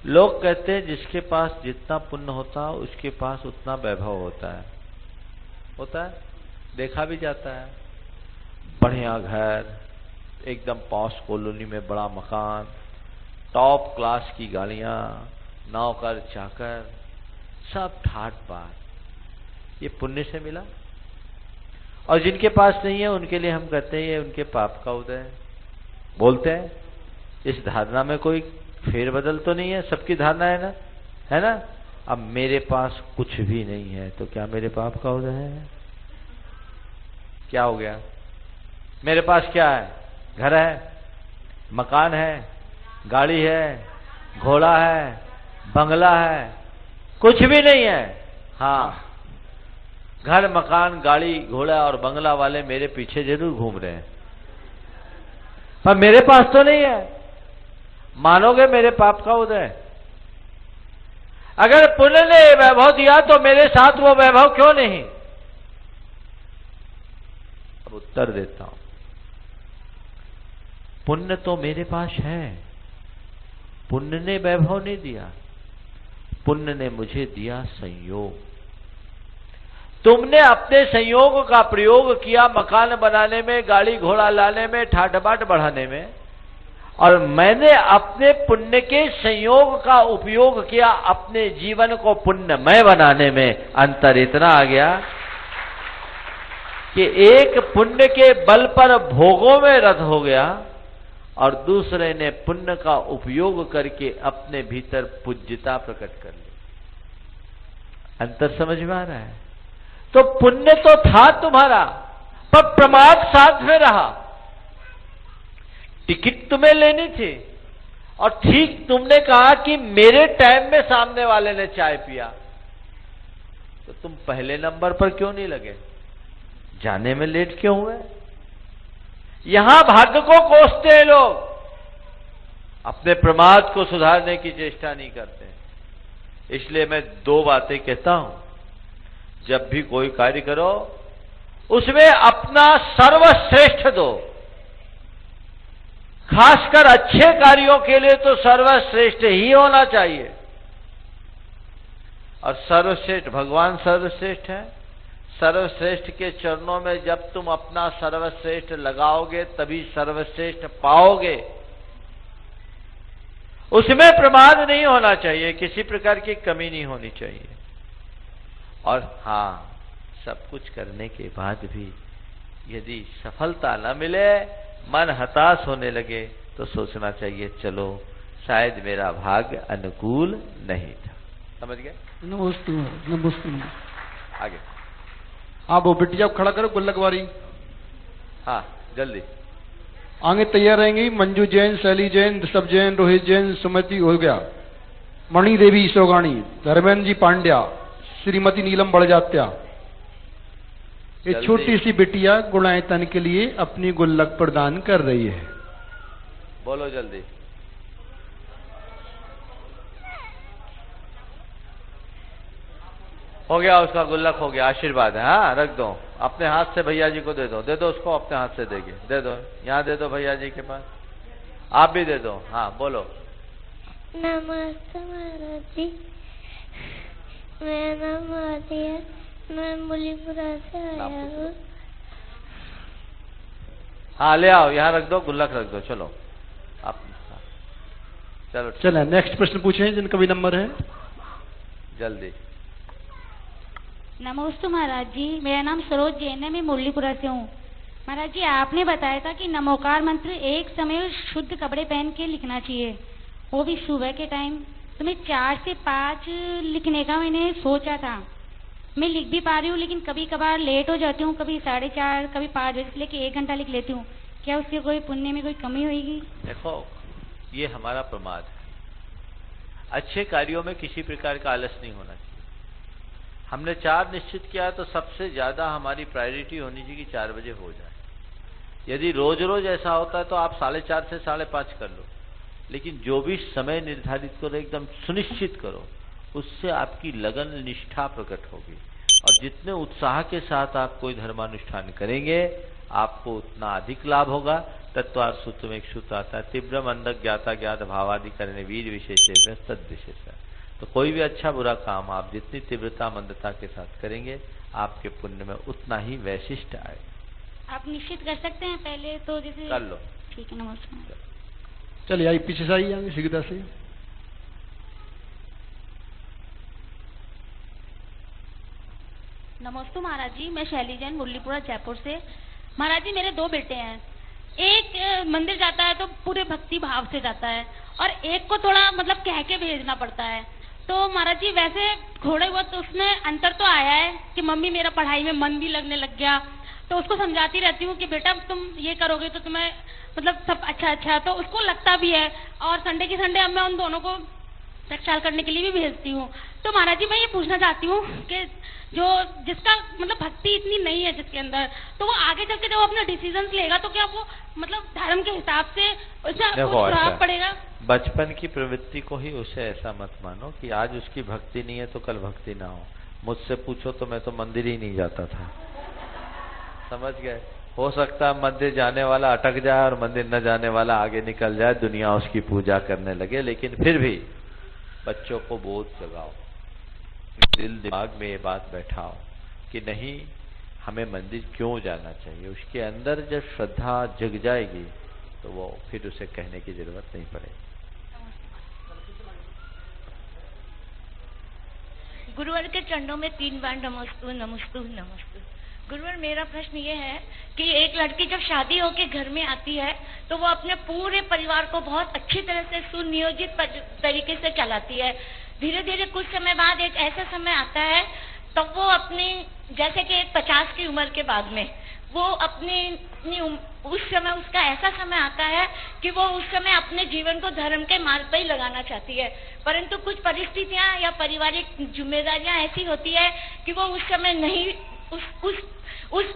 लोग कहते हैं जिसके पास जितना पुण्य होता है उसके पास उतना वैभव होता है। देखा भी जाता है। बढ़िया घर, एकदम पॉश कॉलोनी में बड़ा मकान, टॉप क्लास की गाड़ियां, नौकर चाकर, सब ठाट बाट। ये पुण्य से मिला। और जिनके पास नहीं है उनके लिए हम कहते हैं ये उनके पाप का उदय है। बोलते हैं। इस धारणा में कोई फेरबदल तो नहीं है, सबकी धारणा है ना? अब मेरे पास कुछ भी नहीं है तो क्या मेरे पाप का उदय है? क्या हो गया? मेरे पास क्या है? घर है, मकान है, गाड़ी है, घोड़ा है, बंगला है, कुछ भी नहीं है। हाँ, घर, मकान, गाड़ी, घोड़ा और बंगला वाले मेरे पीछे जरूर घूम रहे हैं, पर मेरे पास तो नहीं है। मानोगे मेरे पाप का उदय? अगर पुण्य ने वैभव दिया तो मेरे साथ वो वैभव क्यों नहीं? अब उत्तर देता हूं। पुण्य तो मेरे पास है, पुण्य ने वैभव नहीं दिया, पुण्य ने मुझे दिया संयोग। तुमने अपने संयोग का प्रयोग किया मकान बनाने में, गाड़ी घोड़ा लाने में, ठाट बाट बढ़ाने में, और मैंने अपने पुण्य के संयोग का उपयोग किया अपने जीवन को पुण्यमय बनाने में। अंतर इतना आ गया कि एक पुण्य के बल पर भोगों में रत हो गया और दूसरे ने पुण्य का उपयोग करके अपने भीतर पूज्यता प्रकट कर ली। अंतर समझ में आ रहा है? तो पुण्य तो था तुम्हारा, पर प्रमाद साथ में रहा। टिकट तुम्हें लेनी थी और ठीक तुमने कहा कि मेरे टाइम में सामने वाले ने चाय पिया, तो तुम पहले नंबर पर क्यों नहीं लगे? जाने में लेट क्यों हुए? यहां भाग्य को कोसते हैं लोग, अपने प्रमाद को सुधारने की चेष्टा नहीं करते। इसलिए मैं दो बातें कहता हूं। जब भी कोई कार्य करो उसमें अपना सर्वश्रेष्ठ दो। खासकर अच्छे कार्यों के लिए तो सर्वश्रेष्ठ ही होना चाहिए, और सर्वश्रेष्ठ भगवान सर्वश्रेष्ठ है। सर्वश्रेष्ठ के चरणों में जब तुम अपना सर्वश्रेष्ठ लगाओगे तभी सर्वश्रेष्ठ पाओगे। उसमें प्रमाद नहीं होना चाहिए, किसी प्रकार की कमी नहीं होनी चाहिए। और हाँ, सब कुछ करने के बाद भी यदि सफलता न मिले, मन हताश होने लगे, तो सोचना चाहिए चलो शायद मेरा भाग्य अनुकूल नहीं था। समझ गए? नमस्ते नमस्ते। आगे। आप वो बिटिया को खड़ा करो गुल्लक वाली। हाँ जल्दी। आगे तैयार रहेंगी। मंजू जैन, शैली जैन, ऋषभ जैन, रोहित जैन, सुमति हो गया, मणि देवी सोगानी, धर्मेंद्र जी पांड्या, श्रीमती नीलम बड़जात्या। ये छोटी सी बिटिया गुणायतन के लिए अपनी गुल्लक प्रदान कर रही है। बोलो जल्दी। हो गया, उसका गुल्लक हो गया, आशीर्वाद है। हाँ रख दो, अपने हाथ से भैया जी को दे दो, दे दो उसको, अपने हाथ से देंगे, दे दो, यहाँ दे दो भैया जी के पास, आप भी दे दो। हाँ बोलो। नमस्ते महाराज जी, मेरा नाम आदि है, मैं मुलीपुरा से आया हूँ। हाँ ले आओ, यहाँ रख दो, गुल्लक रख दो। चलो आप चलो चलो नेक्स्ट प्रश्न पूछें जिनका भी नंबर है, जल्दी। नमस्ते महाराज जी, मेरा नाम सरोज जैन है, मैं मुरलीपुरा से हूँ। महाराज जी आपने बताया था कि नमोकार मंत्र एक समय शुद्ध कपड़े पहन के लिखना चाहिए, वो भी सुबह के टाइम। तो मैं 4 से 5 लिखने का मैंने सोचा था, मैं लिख भी पा रही हूँ, लेकिन कभी कभार लेट हो जाती हूँ, कभी 4:30 कभी 5 बजे से लेके 1 घंटा लिख लेती हूँ। क्या उसके कोई पुण्य में कोई कमी होगी? देखो ये हमारा प्रमाद है, अच्छे कार्यों में किसी प्रकार का आलस नहीं होना चाहिए। हमने 4 निश्चित किया तो सबसे ज्यादा हमारी प्रायोरिटी होनी चाहिए कि 4 बजे हो जाए। यदि रोज रोज ऐसा होता है तो आप 4:30 से 5:30 कर लो, लेकिन जो भी समय निर्धारित करो एकदम सुनिश्चित करो, उससे आपकी लगन निष्ठा प्रकट होगी। और जितने उत्साह के साथ आप कोई धर्मानुष्ठान करेंगे आपको उतना अधिक लाभ होगा। तत्वार सूत्र में एक सूत्र आता है, तीव्रम अंधक ज्ञाता ज्ञात भावादि करने वीर विशेष तद विशेष। तो कोई भी अच्छा बुरा काम आप जितनी तीव्रता मंदता के साथ करेंगे आपके पुण्य में उतना ही वैशिष्ट आए। आप निश्चित कर सकते हैं पहले तो जैसे कर लो। ठीक है, नमस्कार। चलिए आई पीछे से आइए शीघ्रता से। नमस्ते महाराज जी, मैं शैली जैन मुरलीपुरा जयपुर से। महाराज जी मेरे 2 बेटे हैं, एक मंदिर जाता है तो पूरे भक्ति भाव से जाता है और एक को थोड़ा मतलब कह के भेजना पड़ता है। तो महाराज जी वैसे थोड़े बहुत उसमें अंतर तो आया है कि मम्मी मेरा पढ़ाई में मन भी लगने लग गया, तो उसको समझाती रहती हूँ कि बेटा तुम ये करोगे तो तुम्हें मतलब सब अच्छा, तो उसको लगता भी है। और संडे की संडे अब मैं उन दोनों को प्रक्षाल करने के लिए भी भेजती हूँ। तो महाराज जी मैं ये पूछना चाहती हूँ कि जो जिसका मतलब भक्ति इतनी नहीं है जिसके अंदर, तो वो आगे चल के जब अपना डिसीजन लेगा तो क्या वो मतलब धर्म के हिसाब से उसका प्रभाव पड़ेगा? बचपन की प्रवृत्ति को ही उसे ऐसा मत मानो कि आज उसकी भक्ति नहीं है तो कल भक्ति ना हो। मुझसे पूछो तो मैं तो मंदिर ही नहीं जाता था, समझ गए। हो सकता है मंदिर जाने वाला अटक जाए और मंदिर न जाने वाला आगे निकल जाए, दुनिया उसकी पूजा करने लगे, लेकिन फिर भी बच्चों को बोध जगाओ, दिल दिमाग में ये बात बैठाओ कि नहीं हमें मंदिर क्यों जाना चाहिए। उसके अंदर जब श्रद्धा जग जाएगी तो वो फिर उसे कहने की जरूरत नहीं पड़ेगी। गुरुवर के चरणों में 3 बार नमस्तु नमस्तु नमस्तु। गुरुवर मेरा प्रश्न ये है कि एक लड़की जब शादी होके घर में आती है तो वो अपने पूरे परिवार को बहुत अच्छी तरह से सुनियोजित तरीके से चलाती है। धीरे धीरे कुछ समय बाद एक ऐसा समय आता है तब तो वो अपनी जैसे कि 50 की उम्र के बाद में वो अपनी उस समय उसका ऐसा समय आता है कि वो उस समय अपने जीवन को धर्म के मार्ग पर ही लगाना चाहती है, परंतु कुछ परिस्थितियां या पारिवारिक जिम्मेदारियां ऐसी होती है कि वो उस समय नहीं उस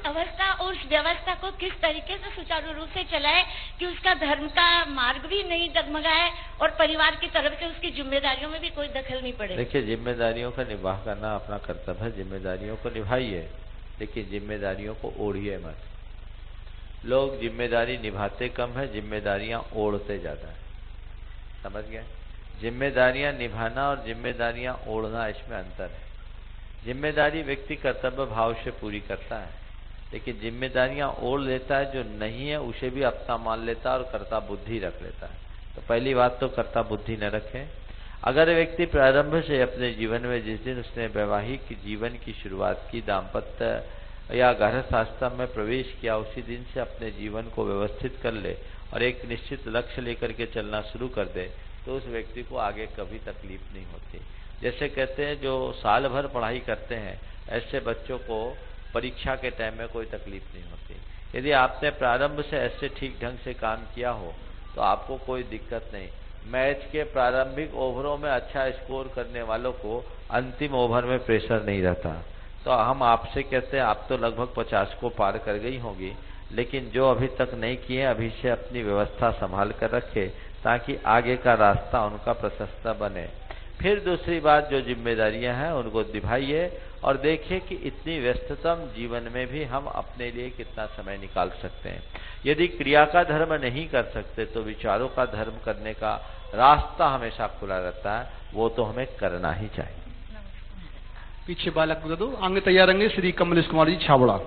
अवस्था उस व्यवस्था को किस तरीके से सुचारू रूप से चलाए कि उसका धर्म का मार्ग भी नहीं डगमगाए और परिवार की तरफ से उसकी जिम्मेदारियों में भी कोई दखल नहीं पड़े। देखिए जिम्मेदारियों का निवाह करना अपना कर्तव्य है, जिम्मेदारियों को निभाइए, लेकिन जिम्मेदारियों को ओढ़िए मत। लोग जिम्मेदारी निभाते कम है, जिम्मेदारियां ओढ़ते ज्यादा है, समझ गए। जिम्मेदारियां निभाना और जिम्मेदारियां ओढ़ना इसमें अंतर है। जिम्मेदारी व्यक्ति कर्तव्य भाव से पूरी करता है, लेकिन जिम्मेदारियां ओढ़ लेता है जो नहीं है उसे भी अपना मान लेता है और कर्ता बुद्धि रख लेता है। तो पहली बात तो कर्ता बुद्धि न रखें। अगर व्यक्ति प्रारंभ से अपने जीवन में जिस दिन उसने वैवाहिक जीवन की शुरुआत की, दाम्पत्य या गृहस्थ आश्रम में प्रवेश किया, उसी दिन से अपने जीवन को व्यवस्थित कर ले और एक निश्चित लक्ष्य लेकर के चलना शुरू कर दे तो उस व्यक्ति को आगे कभी तकलीफ नहीं होती। जैसे कहते हैं जो साल भर पढ़ाई करते हैं, ऐसे बच्चों को परीक्षा के टाइम में कोई तकलीफ नहीं होती। यदि आपने प्रारंभ से ऐसे ठीक ढंग से काम किया हो तो आपको कोई दिक्कत नहीं। मैच के प्रारंभिक ओवरों में अच्छा स्कोर करने वालों को अंतिम ओवर में प्रेशर नहीं रहता। तो हम आपसे कहते हैं, आप तो लगभग 50 को पार कर गई होंगी, लेकिन जो अभी तक नहीं किए अभी से अपनी व्यवस्था संभाल कर रखे ताकि आगे का रास्ता उनका प्रशस्त बने। फिर दूसरी बात, जो जिम्मेदारियां हैं उनको निभाइए और देखिए कि इतनी व्यस्ततम जीवन में भी हम अपने लिए कितना समय निकाल सकते हैं। यदि क्रिया का धर्म नहीं कर सकते तो विचारों का धर्म करने का रास्ता हमेशा खुला रहता है, वो तो हमें करना ही चाहिए। पीछे बालक बता दो, आगे तैयार रहेंगे श्री कमलेश कुमार जी छाबड़ा।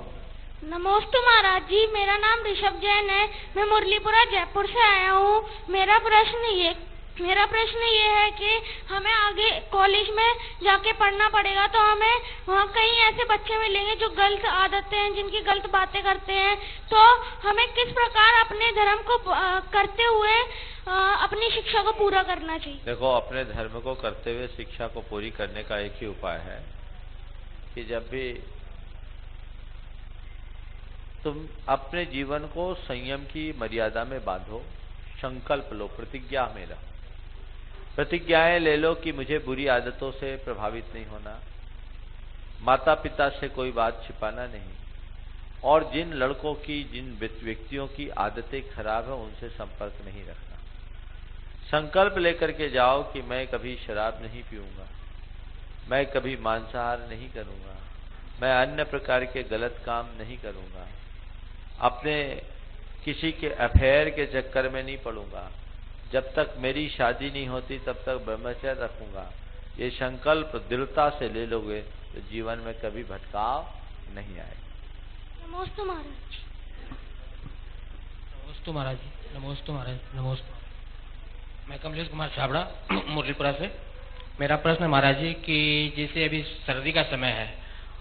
नमस्ते महाराज जी, मेरा नाम ऋषभ जैन है, मैं मुरलीपुरा जयपुर से आया हूँ। मेरा प्रश्न ये है कि हमें आगे कॉलेज में जाके पढ़ना पड़ेगा तो हमें वहाँ कई ऐसे बच्चे मिलेंगे जो गलत आदतें हैं, जिनकी गलत बातें करते हैं, तो हमें किस प्रकार अपने धर्म को करते हुए अपनी शिक्षा को पूरा करना चाहिए? देखो, अपने धर्म को करते हुए शिक्षा को पूरी करने का एक ही उपाय है कि जब भी तुम अपने जीवन को संयम की मर्यादा में बांधो, संकल्प लो, प्रतिज्ञा में लो। प्रतिज्ञाएं ले लो कि मुझे बुरी आदतों से प्रभावित नहीं होना, माता पिता से कोई बात छिपाना नहीं, और जिन लड़कों की, जिन व्यक्तियों की आदतें खराब है उनसे संपर्क नहीं रखना। संकल्प लेकर के जाओ कि मैं कभी शराब नहीं पीऊंगा, मैं कभी मांसाहार नहीं करूंगा, मैं अन्य प्रकार के गलत काम नहीं करूंगा, अपने किसी के अफेयर के चक्कर में नहीं पड़ूंगा, जब तक मेरी शादी नहीं होती तब तक ब्रह्मचर्य रखूंगा। ये संकल्प दृढ़ता से ले लोगे तो जीवन में कभी भटकाव नहीं आएगा। नमस्ते महाराज। नमस्ते महाराज जी, नमस्ते महाराज, नमस्ते। मैं कमलेश कुमार छाबड़ा मुरलीपुरा से। मेरा प्रश्न है महाराज जी कि जैसे अभी सर्दी का समय है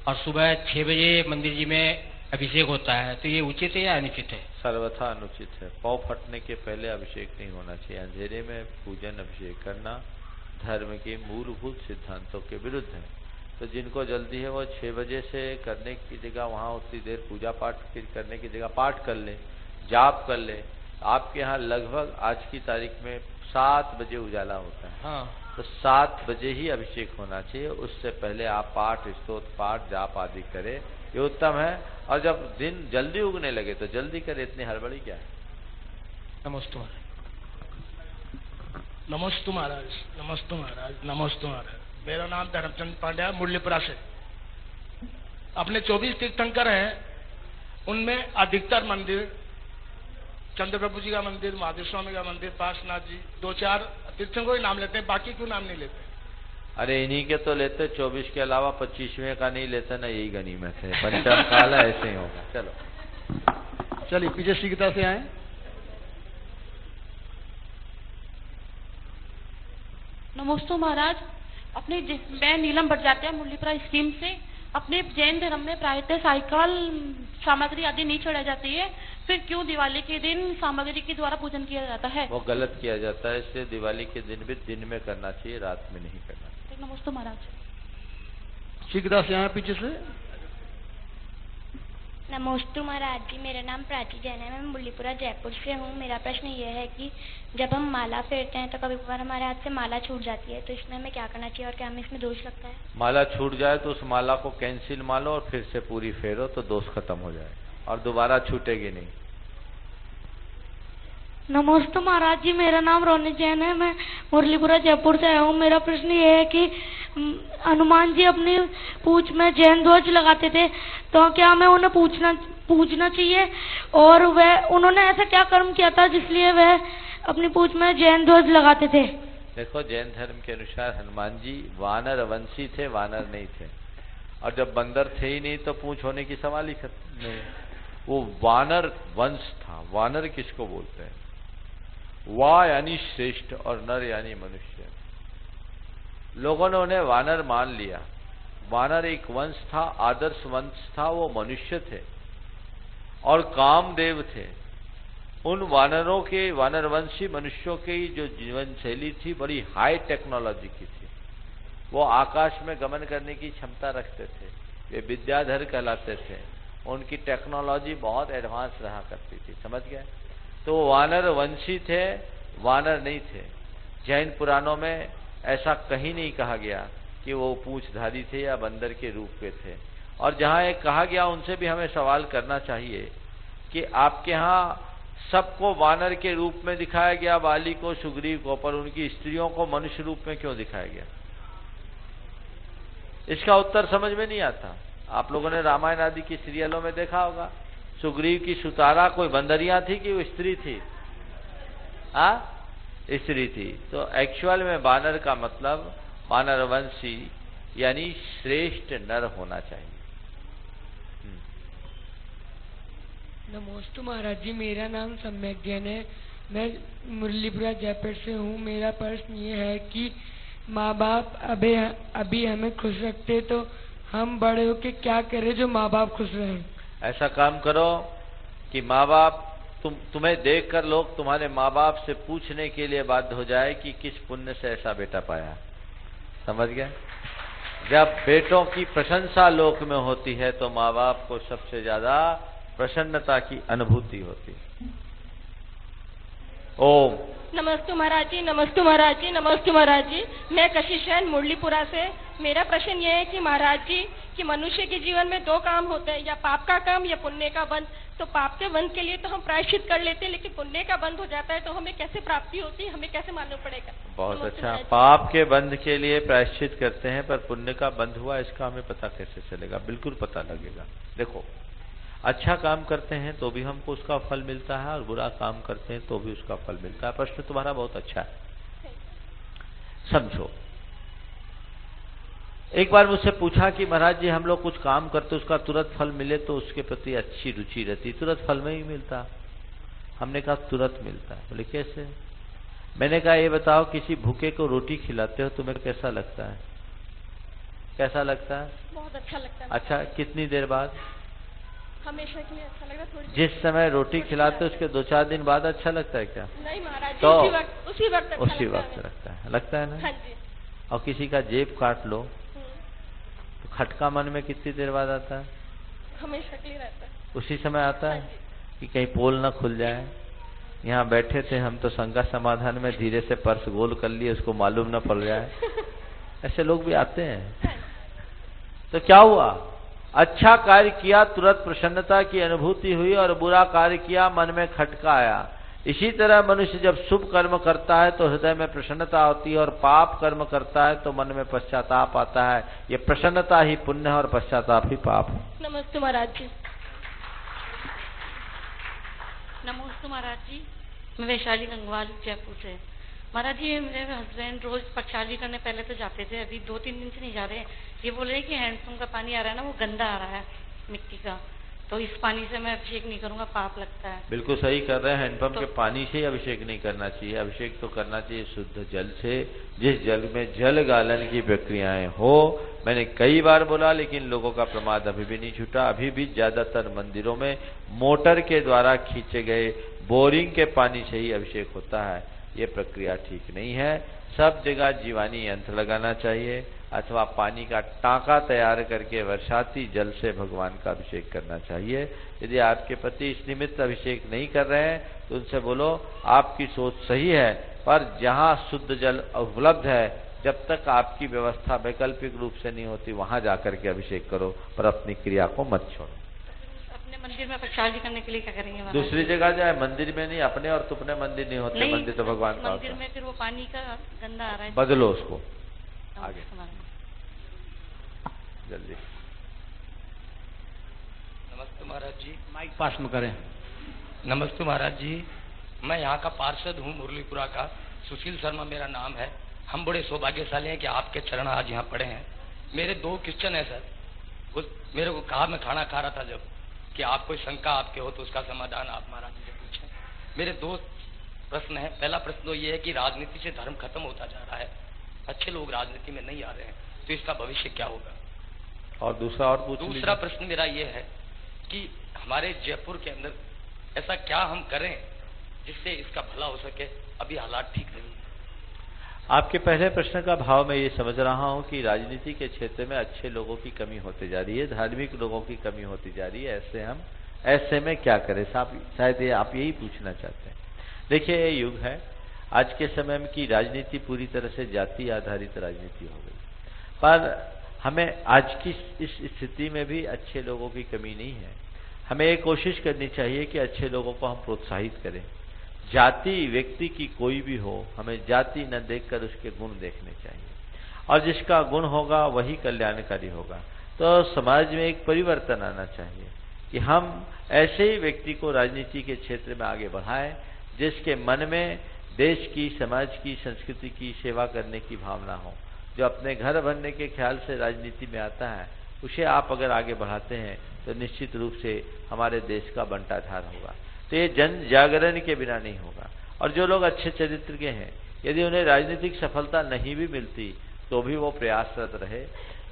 और सुबह 6 बजे मंदिर जी में अभिषेक होता है, तो ये उचित है या अनुचित है? सर्वथा अनुचित है। पाँव फटने के पहले अभिषेक नहीं होना चाहिए। अंधेरे में पूजन अभिषेक करना धर्म के मूलभूत सिद्धांतों के विरुद्ध है। तो जिनको जल्दी है वो 6 बजे से करने की जगह वहाँ उतनी देर पूजा पाठ करने की जगह पाठ कर ले, जाप कर ले। आपके यहाँ लगभग आज की तारीख में 7 बजे उजाला होता है। हाँ। तो 7 बजे ही अभिषेक होना चाहिए, उससे पहले आप पाठ, स्तोत्र पाठ, जाप आदि करें, ये उत्तम है। और जब दिन जल्दी उगने लगे तो जल्दी करे, इतनी हड़बड़ी क्या है? नमस्ते महाराज। नमस्ते महाराज, नमस्ते महाराज, नमस्ते महाराज। मेरा नाम धर्मचंद पांड्या, मुरलीपुरा से। अपने 24 तीर्थंकर हैं, उनमें अधिकतर मंदिर चंद्र प्रभु जी का मंदिर, महादेव स्वामी का मंदिर, पार्श्वनाथ जी, 2-4 तीर्थंकरों के नाम लेते हैं, बाकी क्यों नाम नहीं लेते? अरे इन्हीं के तो लेते, 24 के अलावा 25वें का नहीं लेते ना, यही गनीमत है। पंचम काल है, ऐसे ही होगा। चलो चलिए पीछे शीघ्रता से आए। नमस्ते महाराज। मैं नीलम भट्टाचार्य मुरलीपुरा स्कीम से। अपने जैन धर्म में प्रायतः साइकिल सामग्री आदि नहीं चढ़ाई जाती है, फिर क्यों दिवाली के दिन सामग्री के द्वारा पूजन किया जाता है? वो गलत किया जाता है, इसलिए दिवाली के दिन भी दिन में करना चाहिए, रात में नहीं करना चाहिए। नमस्ते महाराज। शीघ्रता से आए पीछे से। नमस्ते महाराज जी, मेरा नाम प्राची जैन है, मैं मुरलीपुरा जयपुर से हूँ। मेरा प्रश्न ये है कि जब हम माला फेरते हैं तो कभी कभार हमारे हाथ से माला छूट जाती है, तो इसमें हमें क्या करना चाहिए और क्या हमें इसमें दोष लगता है? माला छूट जाए तो उस माला को कैंसिल मारो और फिर से पूरी फेरो तो दोष खत्म हो जाए और दोबारा छूटेगी नहीं। नमस्ते महाराज जी, मेरा नाम रोनी जैन है, मैं मुरलीपुरा जयपुर से आया हूँ। मेरा प्रश्न ये है कि हनुमान जी अपनी पूंछ में जैन ध्वज लगाते थे, तो क्या हमें उन्हें पूजना चाहिए? और उन्होंने ऐसा क्या कर्म किया था जिसलिए वह अपनी पूंछ में जैन ध्वज लगाते थे? देखो, जैन धर्म के अनुसार हनुमान जी वानर वंशी थे, वानर नहीं थे। और जब बंदर थे ही नहीं तो पूंछ होने की सवाल ही नहीं। वो वानर वंश था। वानर किसको बोलते हैं? वा यानी श्रेष्ठ और नर यानी मनुष्य। लोगों ने उन्हें वानर मान लिया। वानर एक वंश था, आदर्श वंश था, वो मनुष्य थे और कामदेव थे। उन वानरों के, वानरवंशी मनुष्यों की जो जीवन शैली थी बड़ी हाई टेक्नोलॉजी की थी। वो आकाश में गमन करने की क्षमता रखते थे, वे विद्याधर कहलाते थे, उनकी टेक्नोलॉजी बहुत एडवांस रहा करती थी, समझ गए? तो वो वानर वंशी थे, वानर नहीं थे। जैन पुराणों में ऐसा कहीं नहीं कहा गया कि वो पूंछधारी थे या बंदर के रूप में थे। और जहां एक कहा गया उनसे भी हमें सवाल करना चाहिए कि आपके यहाँ सबको वानर के रूप में दिखाया गया, बाली को, सुग्रीव को, पर उनकी स्त्रियों को मनुष्य रूप में क्यों दिखाया गया? इसका उत्तर समझ में नहीं आता। आप लोगों ने रामायण आदि की सीरियलों में देखा होगा, सुग्रीव की सुतारा कोई बंदरिया थी कि वो स्त्री थी? स्त्री थी। तो एक्चुअल में वानर का मतलब वानरवंशी यानी श्रेष्ठ नर होना चाहिए। नमोस्तु महाराज जी, मेरा नाम सम्यक जैन है, मैं मुरलीपुरा जयपुर से हूँ। मेरा प्रश्न ये है कि माँ बाप अभी हमें खुश रखते तो हम बड़े होके क्या करें जो माँ बाप खुश रहें? ऐसा काम करो कि माँ बाप तुम्हें देखकर लोग तुम्हारे माँ बाप से पूछने के लिए बाध्य हो जाए कि किस पुण्य से ऐसा बेटा पाया। समझ गए? जब बेटों की प्रशंसा लोक में होती है तो माँ बाप को सबसे ज्यादा प्रसन्नता की अनुभूति होती है। ओम नमस्ते महाराज जी, नमस्ते महाराज जी, नमस्ते महाराज जी। मैं कशिशयन मुरलीपुरा से। मेरा प्रश्न ये है कि महाराज जी कि मनुष्य के जीवन में दो काम होते हैं, या पाप का काम या पुण्य का बंध। तो पाप के बंध के लिए तो हम प्रायश्चित कर लेते हैं, लेकिन पुण्य का बंध हो जाता है तो हमें कैसे प्राप्ति होती है, हमें कैसे मालूम पड़ेगा? बहुत अच्छा। पाप के बंध के लिए प्रायश्चित करते हैं, पर पुण्य का बंध हुआ इसका हमें पता कैसे चलेगा? बिल्कुल पता लगेगा। देखो, अच्छा काम करते हैं तो भी हमको उसका फल मिलता है और बुरा काम करते हैं तो भी उसका फल मिलता है। प्रश्न तुम्हारा बहुत अच्छा है। समझो, एक बार मुझसे पूछा कि महाराज जी हम लोग कुछ काम करते उसका तुरंत फल मिले तो उसके प्रति अच्छी रुचि रहती, तुरंत फल में ही मिलता। हमने कहा तुरंत मिलता है। बोले कैसे? मैंने कहा ये बताओ, किसी भूखे को रोटी खिलाते हो तुम्हें कैसा लगता है? कैसा लगता है? बहुत अच्छा लगता है। अच्छा, कितनी देर बाद? हमेशा के लिए अच्छा लगता है। थोड़ी जिस समय रोटी खिलाते हो उसके 2-4 दिन बाद अच्छा लगता है क्या? नहीं महाराज जी, तो उसी वक्त लगता है ना? हाँ जी। और किसी का जेब काट लो तो खटका मन में कितनी देर बाद आता है? हमेशा के लिए रहता है। उसी समय आता है कि कहीं पोल ना खुल जाए। यहाँ बैठे थे हम तो शंका समाधान में धीरे से पर्स गोल कर लिए, उसको मालूम ना पड़ जाए। ऐसे लोग भी आते हैं। तो क्या हुआ? अच्छा कार्य किया तुरंत प्रसन्नता की अनुभूति हुई, और बुरा कार्य किया मन में खटका आया। इसी तरह मनुष्य जब शुभ कर्म करता है तो हृदय में प्रसन्नता होती है, और पाप कर्म करता है तो मन में पश्चाताप आता है। ये प्रसन्नता ही पुण्य है और पश्चाताप ही पाप है। नमस्ते महाराज जी। नमस्ते महाराज जी, मैं वैशाली गंगवाल जयपुर से। महाराज जी, मेरे हस्बैंड रोज पक्षाली करने पहले तो जाते थे, अभी 2-3 दिन से नहीं जा रहे हैं। ये बोल रहे हैं कि हैंडपंप का पानी आ रहा है ना, वो गंदा आ रहा है मिट्टी का, तो इस पानी से मैं अभिषेक नहीं करूंगा, पाप लगता है। बिल्कुल सही कर रहे हैं। हैंडपंप के पानी से ही अभिषेक नहीं करना चाहिए। अभिषेक तो करना चाहिए शुद्ध जल से, जिस जल में जल गालन की प्रक्रियाएं हो। मैंने कई बार बोला, लेकिन लोगों का प्रमाद अभी भी नहीं छूटा। अभी भी ज्यादातर मंदिरों में मोटर के द्वारा खींचे गए बोरिंग के पानी से ही अभिषेक होता है। ये प्रक्रिया ठीक नहीं है। सब जगह जीवानी यंत्र लगाना चाहिए, अथवा पानी का टांका तैयार करके वर्षाती जल से भगवान का अभिषेक करना चाहिए। यदि आपके पति इस निमित्त अभिषेक नहीं कर रहे हैं तो उनसे बोलो आपकी सोच सही है, पर जहाँ शुद्ध जल उपलब्ध है, जब तक आपकी व्यवस्था वैकल्पिक रूप से नहीं होती वहां जाकर के अभिषेक करो, पर अपनी क्रिया को मत छोड़ो। अपने मंदिर में पक्षाली करने के लिए क्या करेंगे? दूसरी जगह जाए, मंदिर में नहीं। अपने और तुपने मंदिर नहीं होते, मंदिर तो भगवान का मंदिर में फिर वो पानी का गंदा आ रहा है, बदलो उसको। आगे जल्दी। नमस्ते महाराज जी, माइक पास में करें। नमस्ते महाराज जी, मैं यहाँ का पार्षद हूँ, मुरलीपुरा का। सुशील शर्मा मेरा नाम है। हम बड़े सौभाग्यशाली हैं कि आपके चरण आज यहाँ पड़े हैं। मेरे 2 क्वेश्चन है सर। कुछ मेरे को कहा, मैं खाना खा रहा था जब, कि आप कोई शंका आपके हो तो उसका समाधान आप महाराज जी से पूछें। मेरे 2 प्रश्न है। पहला प्रश्न तो ये है कि राजनीति से धर्म खत्म होता जा रहा है, अच्छे लोग राजनीति में नहीं आ रहे हैं, तो इसका भविष्य क्या होगा? और दूसरा प्रश्न मेरा ये है कि हमारे जयपुर के अंदर ऐसा क्या हम करें जिससे इसका भला हो सके? अभी हालात ठीक नहीं है। आपके पहले प्रश्न का भाव मैं ये समझ रहा हूं कि राजनीति के क्षेत्र में अच्छे लोगों की कमी होती जा रही है, धार्मिक लोगों की कमी होती जा रही है। ऐसे में क्या करें? शायद ये आप यही पूछना चाहते हैं। देखिए, ये युग है आज के समय में कि राजनीति पूरी तरह से जाति आधारित राजनीति हो गई, पर हमें आज की इस स्थिति में भी अच्छे लोगों की कमी नहीं है। हमें ये कोशिश करनी चाहिए कि अच्छे लोगों को हम प्रोत्साहित करें। जाति व्यक्ति की कोई भी हो, हमें जाति न देखकर उसके गुण देखने चाहिए, और जिसका गुण होगा वही कल्याणकारी होगा। तो समाज में एक परिवर्तन आना चाहिए कि हम ऐसे ही व्यक्ति को राजनीति के क्षेत्र में आगे बढ़ाएं जिसके मन में देश की, समाज की, संस्कृति की सेवा करने की भावना हो। जो अपने घर भरने के ख्याल से राजनीति में आता है, उसे आप अगर आगे बढ़ाते हैं तो निश्चित रूप से हमारे देश का बंटाधार होगा। तो ये जन जागरण के बिना नहीं होगा। और जो लोग अच्छे चरित्र के हैं, यदि उन्हें राजनीतिक सफलता नहीं भी मिलती तो भी वो प्रयासरत रहे।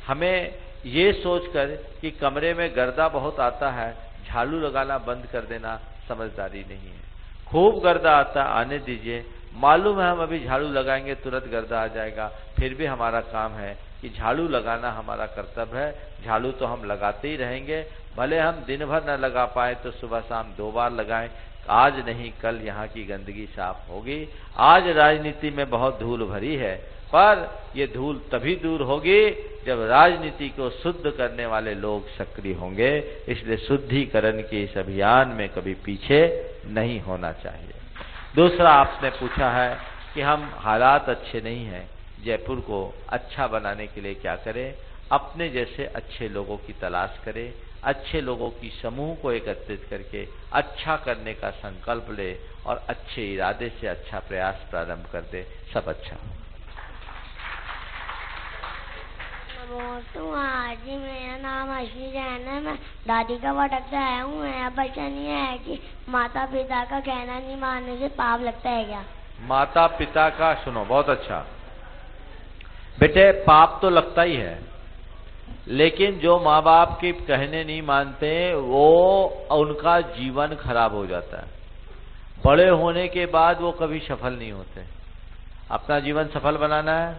हमें ये सोचकर कि कमरे में गर्दा बहुत आता है, झाड़ू लगाना बंद कर देना समझदारी नहीं है। खूब गर्दा आता, आने दीजिए। मालूम है हम अभी झाड़ू लगाएंगे तुरंत गर्दा आ जाएगा, फिर भी हमारा काम है कि झाड़ू लगाना हमारा कर्तव्य है। झाड़ू तो हम लगाते ही रहेंगे, भले हम दिन भर न लगा पाए तो सुबह शाम 2 बार लगाएं। आज नहीं कल यहाँ की गंदगी साफ होगी। आज राजनीति में बहुत धूल भरी है, पर ये धूल तभी दूर होगी जब राजनीति को शुद्ध करने वाले लोग सक्रिय होंगे। इसलिए शुद्धिकरण के इस अभियान में कभी पीछे नहीं होना चाहिए। दूसरा, आपने पूछा है कि हम हालात अच्छे नहीं हैं, जयपुर को अच्छा बनाने के लिए क्या करें? अपने जैसे अच्छे लोगों की तलाश करें, अच्छे लोगों की समूह को एकत्रित करके अच्छा करने का संकल्प ले और अच्छे इरादे से अच्छा प्रयास प्रारंभ कर दे, सब अच्छा हो। जी, मेरा नाम अश्विनी जैन है। मैं दादी का भटक से आया हूँ। मेरा प्रश्न ये है कि माता पिता का कहना नहीं मानने से पाप लगता है क्या? माता पिता का सुनो, बहुत अच्छा बेटे, पाप तो लगता ही है, लेकिन जो माँ बाप के कहने नहीं मानते वो उनका जीवन खराब हो जाता है। बड़े होने के बाद वो कभी सफल नहीं होते। अपना जीवन सफल बनाना है,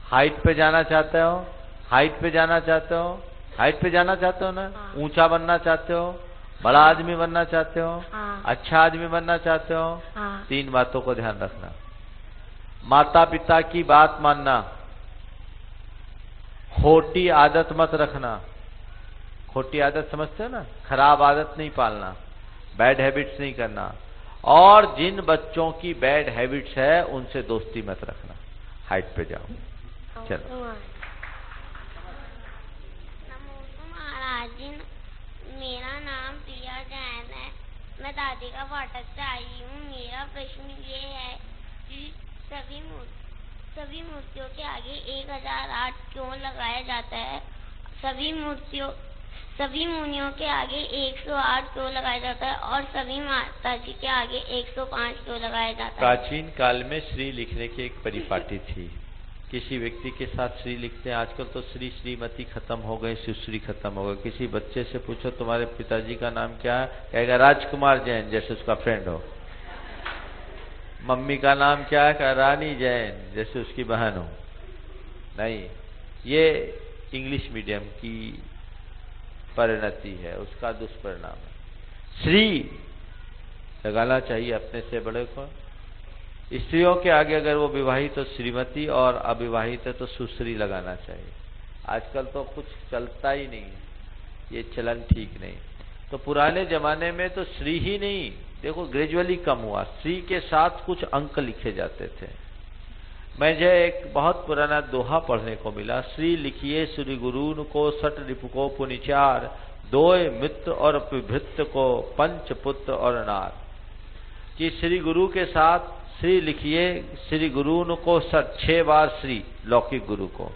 हाइट पे जाना चाहते हो, हाइट पे जाना चाहते हो, हाइट पे जाना चाहते हो ना, ऊंचा बनना चाहते हो, बड़ा आदमी बनना चाहते हो, अच्छा आदमी बनना चाहते हो, 3 बातों को ध्यान रखना। माता पिता की बात मानना, खोटी आदत मत रखना। खोटी आदत समझते हो ना, खराब आदत नहीं पालना, बैड हैबिट्स नहीं करना, और जिन बच्चों की बैड हैबिट्स है उनसे दोस्ती मत रखना। हाइट पे जाओ, चलो। महाराज जी, मेरा नाम प्रिया जैन है। मैं दादी का फाटक से आई हूँ। मेरा प्रश्न ये है कि सभी मूर्तियों के आगे 1008 क्यों लगाया जाता है? सभी मुनियों के आगे 108 क्यों लगाया जाता है और सभी माता जी के आगे 105 क्यों लगाया जाता है? प्राचीन काल में श्री लिखने की एक परिपाटी थी। किसी व्यक्ति के साथ श्री लिखते हैं। आजकल तो श्री श्रीमती खत्म हो गए, सुश्री खत्म हो गए। किसी बच्चे से पूछो तुम्हारे पिताजी का नाम क्या है, कहेगा राजकुमार जैन, जैसे उसका फ्रेंड हो। मम्मी का नाम क्या है, कहा रानी जैन, जैसे उसकी बहन हो। नहीं, ये इंग्लिश मीडियम की परिणति है, उसका दुष्परिणाम है। श्री लगाना चाहिए अपने से बड़े को। स्त्रियों के आगे अगर वो विवाहित तो श्रीमती और अविवाहित है तो सुश्री लगाना चाहिए। आजकल तो कुछ चलता ही नहीं है, ये चलन ठीक नहीं। तो पुराने जमाने में तो श्री ही नहीं, देखो ग्रेजुअली कम हुआ, श्री के साथ कुछ अंक लिखे जाते थे। मुझे एक बहुत पुराना दोहा पढ़ने को मिला, श्री लिखिए श्री गुरुन को सट रिपुको पुनिचार, 2 मित्र और भृत्य को 5 पुत्र और नार। कि श्री गुरु के साथ श्री लिखिए श्री गुरु को 6 बार श्री, लौकिक गुरु को,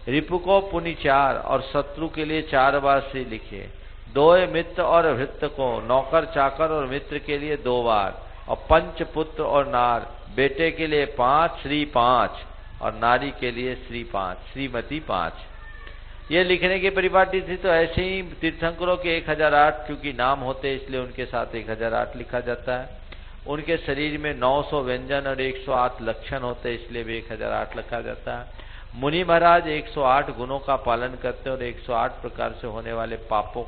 रिपु को पुनि 4 और शत्रु के लिए 4 बार श्री लिखिए। 2 मित्र और भृत्य को, नौकर चाकर और मित्र के लिए 2 बार, और 5 पुत्र और नार, बेटे के लिए 5 श्री 5 और नारी के लिए श्री 5, श्रीमती 5। ये लिखने की परिपाटी थी। तो ऐसे ही तीर्थंकरों के 1008 क्योंकि नाम होते इसलिए उनके साथ 1008 लिखा जाता है। उनके शरीर में 900 व्यंजन और 108 लक्षण होते हैं, इसलिए भी 1008 लिखा जाता है। मुनि महाराज 108 गुणों का पालन करते हैं और 108 प्रकार से होने वाले पापों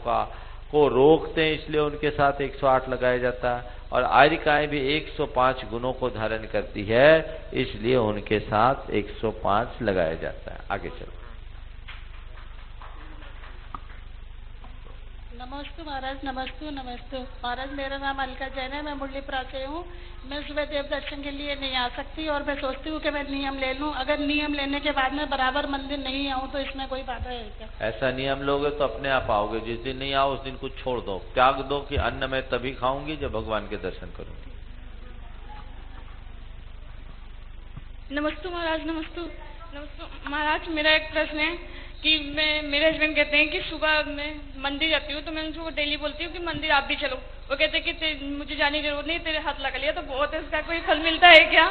को रोकते हैं, इसलिए उनके साथ 108 लगाया जाता है। और आर्यिकाएं भी 105 गुणों को धारण करती है, इसलिए उनके साथ 105 लगाया जाता है। आगे चलो। नमस्ते महाराज, नमस्ते नमस्ते महाराज। मेरा नाम अलका जैन है, मैं मुरलीपुरा से हूँ। मैं सुबह देव दर्शन के लिए नहीं आ सकती और मैं सोचती हूँ कि मैं नियम ले लूँ। अगर नियम लेने के बाद में बराबर मंदिर नहीं आऊँ तो इसमें कोई बाधा है क्या? ऐसा नियम लोगे तो अपने आप आओगे। जिस दिन नहीं आओ उस दिन कुछ छोड़ दो, त्याग दो कि अन्न मैं तभी खाऊंगी जब भगवान के दर्शन करूंगी। नमस्ते महाराज, नमस्ते महाराज। मेरा एक प्रश्न है कि मेरे हस्बैंड कहते हैं कि सुबह मैं मंदिर जाती हूँ तो मैं उनको डेली बोलती हूँ कि मंदिर आप भी चलो। वो कहते हैं कि मुझे जाने की जरूरत नहीं, तेरे हाथ लगा लिया तो बहुत है, इसका कोई फल मिलता है क्या?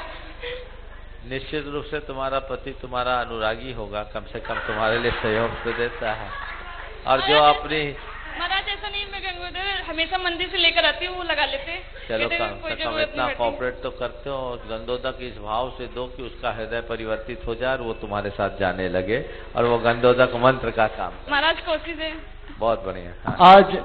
निश्चित रूप से तुम्हारा पति तुम्हारा अनुरागी होगा, कम से कम तुम्हारे लिए सहयोग तो देता है। और जो अपनी महाराज ऐसा नहीं, मैं गंगोदर हमेशा मंदिर से लेकर आती हूँ, वो लगा लेते। चलो कम से कम इतना कॉपरेट तो करते हो। गंधोदक इस भाव से दो कि उसका हृदय परिवर्तित हो जाए और वो तुम्हारे साथ जाने लगे, और वो गंधोदक मंत्र का काम। महाराज कोशिश है। बहुत बढ़िया। आज